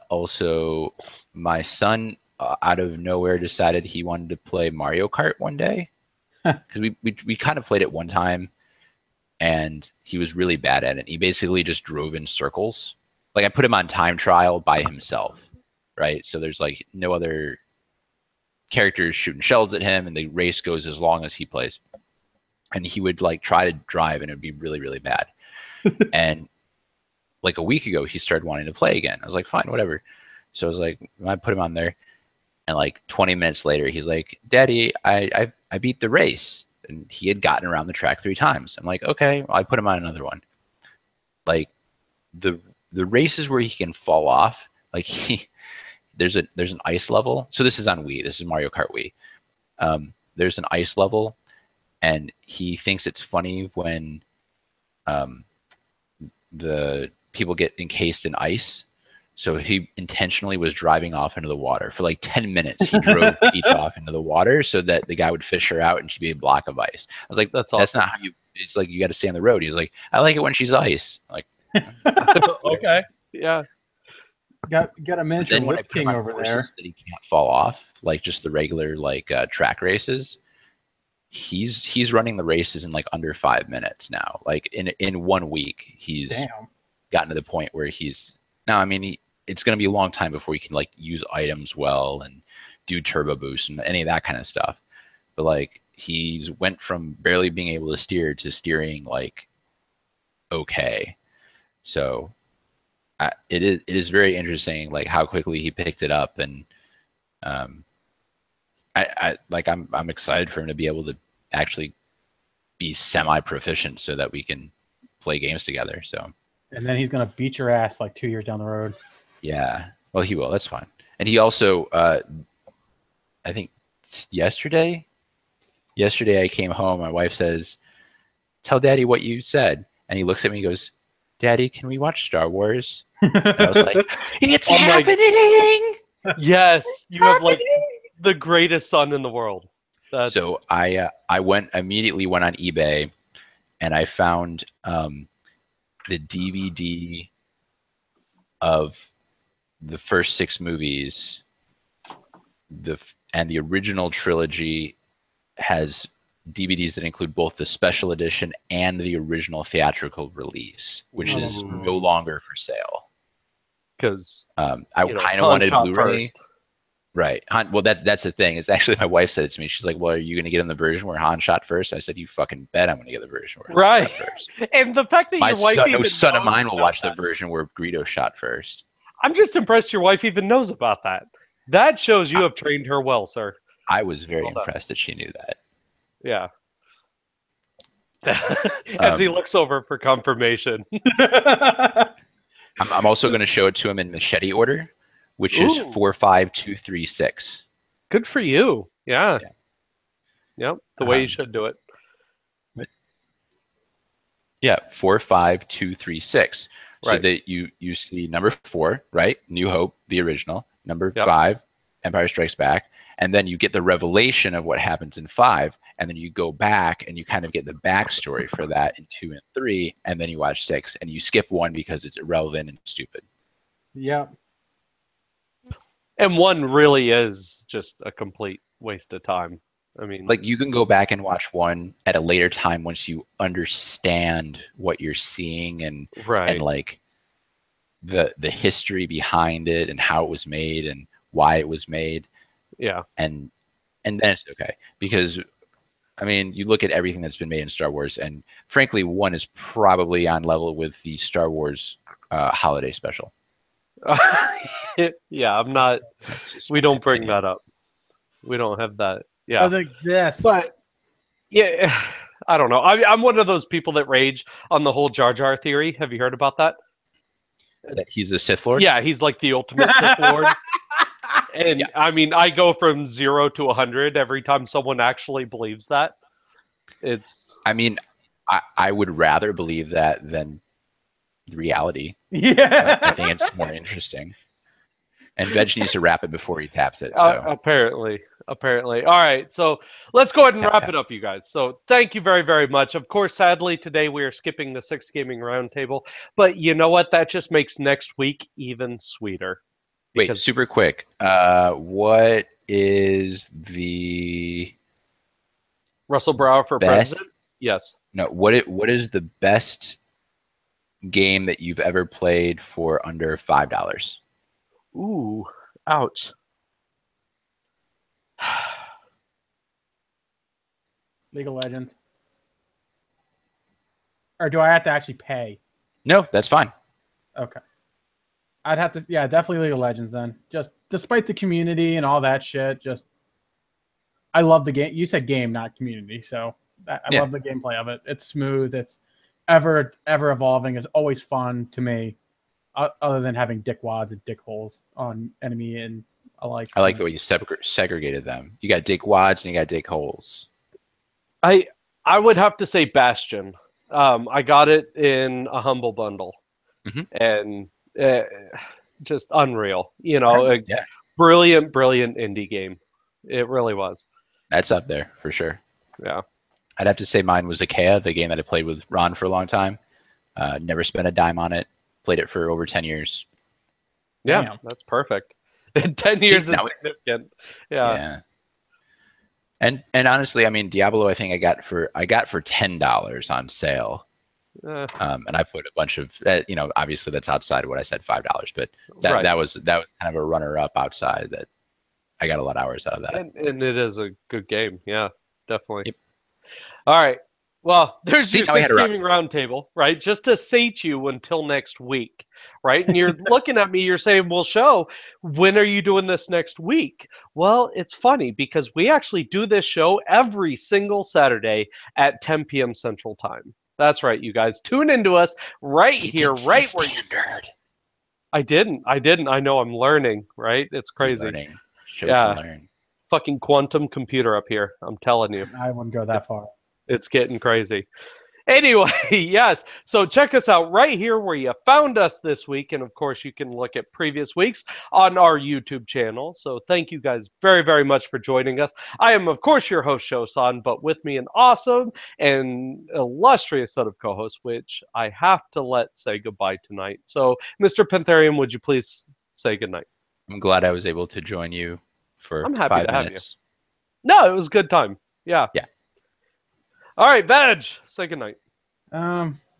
Also, my son out of nowhere decided he wanted to play Mario Kart one day because we kind of played it one time, and he was really bad at it. He basically just drove in circles. Like I put him on time trial by himself, right? So there's like no other characters shooting shells at him, and the race goes as long as he plays. And he would like try to drive, and it would be really, really bad. And like a week ago, he started wanting to play again. I was like, fine, whatever. So I was like, I put him on there, and like 20 minutes later, he's like, Daddy, I beat the race. And he had gotten around the track 3 times. I'm like, okay, well, I put him on another one. Like the races where he can fall off, like there's an ice level. So this is on Wii. This is Mario Kart Wii. There's an ice level, and he thinks it's funny when the people get encased in ice, So he intentionally was driving off into the water for like 10 minutes. He drove Peach off into the water so that the guy would fish her out and she'd be a block of ice. I was like, That's that's awesome. not how you. It's like you got to stay on the road. He's like, I like it when she's ice. Like, Okay. Yeah. Got a but miniature then when I Whip put him King on over courses there. that he can't fall off, like just the regular like track races, he's running the races in like under 5 minutes now. Like in 1 week, he's Damn. gotten to the point where he's now. I mean, it's going to be a long time before he can like use items well and do turbo boost and any of that kind of stuff. But like he's went from barely being able to steer to steering like okay. So it is very interesting like how quickly he picked it up, and I'm excited for him to be able to actually be semi proficient so that we can play games together. So And then he's gonna beat your ass like 2 years down the road. yeah, well he will. That's fine. And he also I think yesterday I came home. My wife says, "Tell Daddy what you said," and he looks at me and goes, "Daddy, can we watch Star Wars?" And I was like, "It's Oh my- happening!" Yes, you have like the greatest son in the world. That's So I immediately went on eBay, and I found the DVD of the first 6 movies. And the original trilogy has DVDs that include both the special edition and the original theatrical release, which is Oh. no longer for sale. because I kind of wanted Blu-ray. first. Right. Well, that's the thing. It's actually my wife said it to me. She's like, "Well, are you going to get him the version where Han shot first?" I said, "You fucking bet I'm going to get the version where Han Right. shot first." And the fact that My your wife son, even no son of knows mine will about watch the that. version where Greedo shot first. I'm just impressed your wife even knows about that. That shows you have trained her well, sir. I was very Well done. impressed that she knew that. Yeah. As he looks over for confirmation. I'm also going to show it to him in machete order, which is Ooh. 4, 5, 2, 3, 6. Good for you. Yeah. Yeah. Yep. The way you Um, should do it. Yeah, 4, 5, 2, 3, 6. So Right. that you see number 4, right? New Hope, the original. Number Yep. 5, Empire Strikes Back. And then you get the revelation of what happens in 5, and then you go back and you kind of get the backstory for that in 2 and 3, and then you watch 6, and you skip 1 because it's irrelevant and stupid. Yep. And 1 really is just a complete waste of time. I mean, Like you can go back and watch 1 at a later time once you understand what you're seeing and right. like the history behind it and how it was made and why it was made. Yeah. And then it's okay, because I mean you look at everything that's been made in Star Wars, and frankly 1 is probably on level with the Star Wars holiday special. Yeah, I'm not. That's just We my don't bring opinion. that up. We don't have that. I Yeah. was like, this. But yeah, I don't know. I'm one of those people that rage on the whole Jar Jar theory. Have you heard about that? That he's a Sith Lord. Yeah, he's like the ultimate Sith Lord. And Yeah. I mean, I go from 0 to 100 every time someone actually believes that. It's I mean, I would rather believe that than reality. I Yeah. think it's more interesting. And Veg needs to wrap it before he taps it. So apparently. All right, so let's go ahead and wrap it up, you guys. So thank you very, very much. Of course, sadly, today we are skipping the 6 Gaming Roundtable, but you know what? That just makes next week even sweeter. wait, Because super quick. What is the Russell Brower for best? president? Yes. No, what is the best game that you've ever played for under $5? Ooh, ouch. League of Legends. Or do I have to actually pay? No, that's fine. Okay. I'd have to, yeah, definitely League of Legends then. Just despite the community and all that shit, just I love the game. You said game, not community, so I Yeah. love the gameplay of it. It's smooth. It's ever evolving. It's always fun to me. Other than having dickwads and dick holes on enemy and alike. I like the way you segregated them. You got dick wads and you got dick holes. I would have to say Bastion. I got it in a Humble Bundle. Mhm. And just unreal. You know, a Yeah, brilliant indie game. It really was. that's up there for sure. Yeah. I'd have to say mine was Ikea, the game that I played with Ron for a long time. Never spent a dime on it. Played it for over 10 years. Yeah, Damn. that's perfect. 10 years now is it- significant. Yeah. And honestly, I mean, Diablo, I think I got for $10 on sale. And I put a bunch of, obviously that's outside of what I said, $5, but Right. that was kind of a runner up outside that I got a lot of hours out of that. And it is a good game. Yeah, definitely. Yep. All right. Well, there's See, your now we Six had a Gaming Roundtable, right? Just to sate you until next week, right? And you're looking at me, you're saying, well, show, when are you doing this next week? Well, it's funny because we actually do this show every single Saturday at 10 p.m. Central Time. That's right, you guys. Tune into us right here, right where you standard. I didn't. I know I'm learning, right? It's crazy. Learning. Show Yeah. to learn. Fucking quantum computer up here. I'm telling you. I wouldn't go that far. It's getting crazy. Anyway, yes. So check us out right here where you found us this week. And of course, you can look at previous weeks on our YouTube channel. So thank you guys very, very much for joining us. I am, of course, your host, Shosan, but with me an awesome and illustrious set of co-hosts, which I have to let say goodbye tonight. So, Mr. Pantherium, would you please say goodnight? I'm glad I was able to join you for I'm happy 5 to have you. minutes. No, it was a good time. Yeah. Yeah. All right, Veg, say goodnight.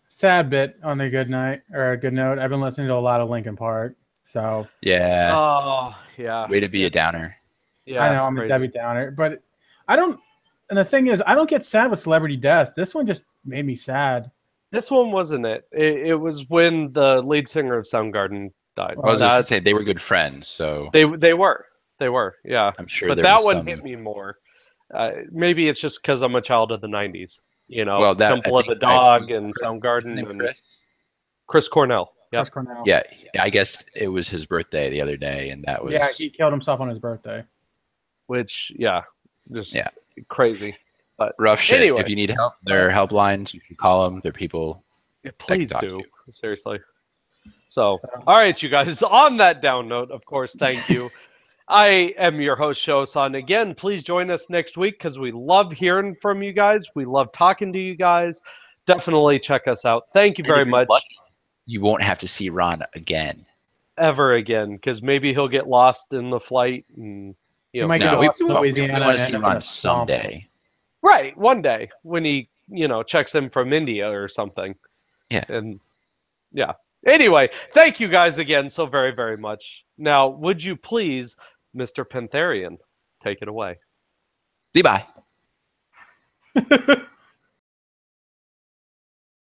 Sad bit on a good night or a good note. I've been listening to a lot of Linkin Park, so Yeah. Oh, yeah. Way to be a downer. Yeah, I know I'm crazy. a Debbie Downer, but I don't. And the thing is, I don't get sad with celebrity deaths. This one just made me sad. This one wasn't it. It was when the lead singer of Soundgarden died. I was just to That- say they were good friends, so they were, yeah. I'm sure But there that was one some- hit me more. Maybe it's just because I'm a child of the '90s. You know, Well, that- Temple I of the think- Dog I- and His Soundgarden name and Chris? Chris Cornell. Yeah, Chris Cornell. Yeah, I guess it was his birthday the other day, and that was Yeah, he killed himself on his birthday. which just Yeah. crazy. But rough shit. Anyway. If you need help, there are helplines. You can call them. They're people. yeah, please talk to do. you. Seriously. So, all right, you guys. On that down note, of course, thank you. I am your host, Shosan. Again, please join us next week because we love hearing from you guys. We love talking to you guys. Definitely check us out. Thank you And very if you're much. lucky, you won't have to see Ron again. Ever again, because maybe he'll get lost in the flight and He might No, get we lost in Louisiana. want to and see end up in Ron a swamp. someday. right one day when he checks in from India or something. Yeah. And yeah. Anyway, thank you guys again so very, very much. Now, would you please, Mr. Pantherian, take it away? See, bye.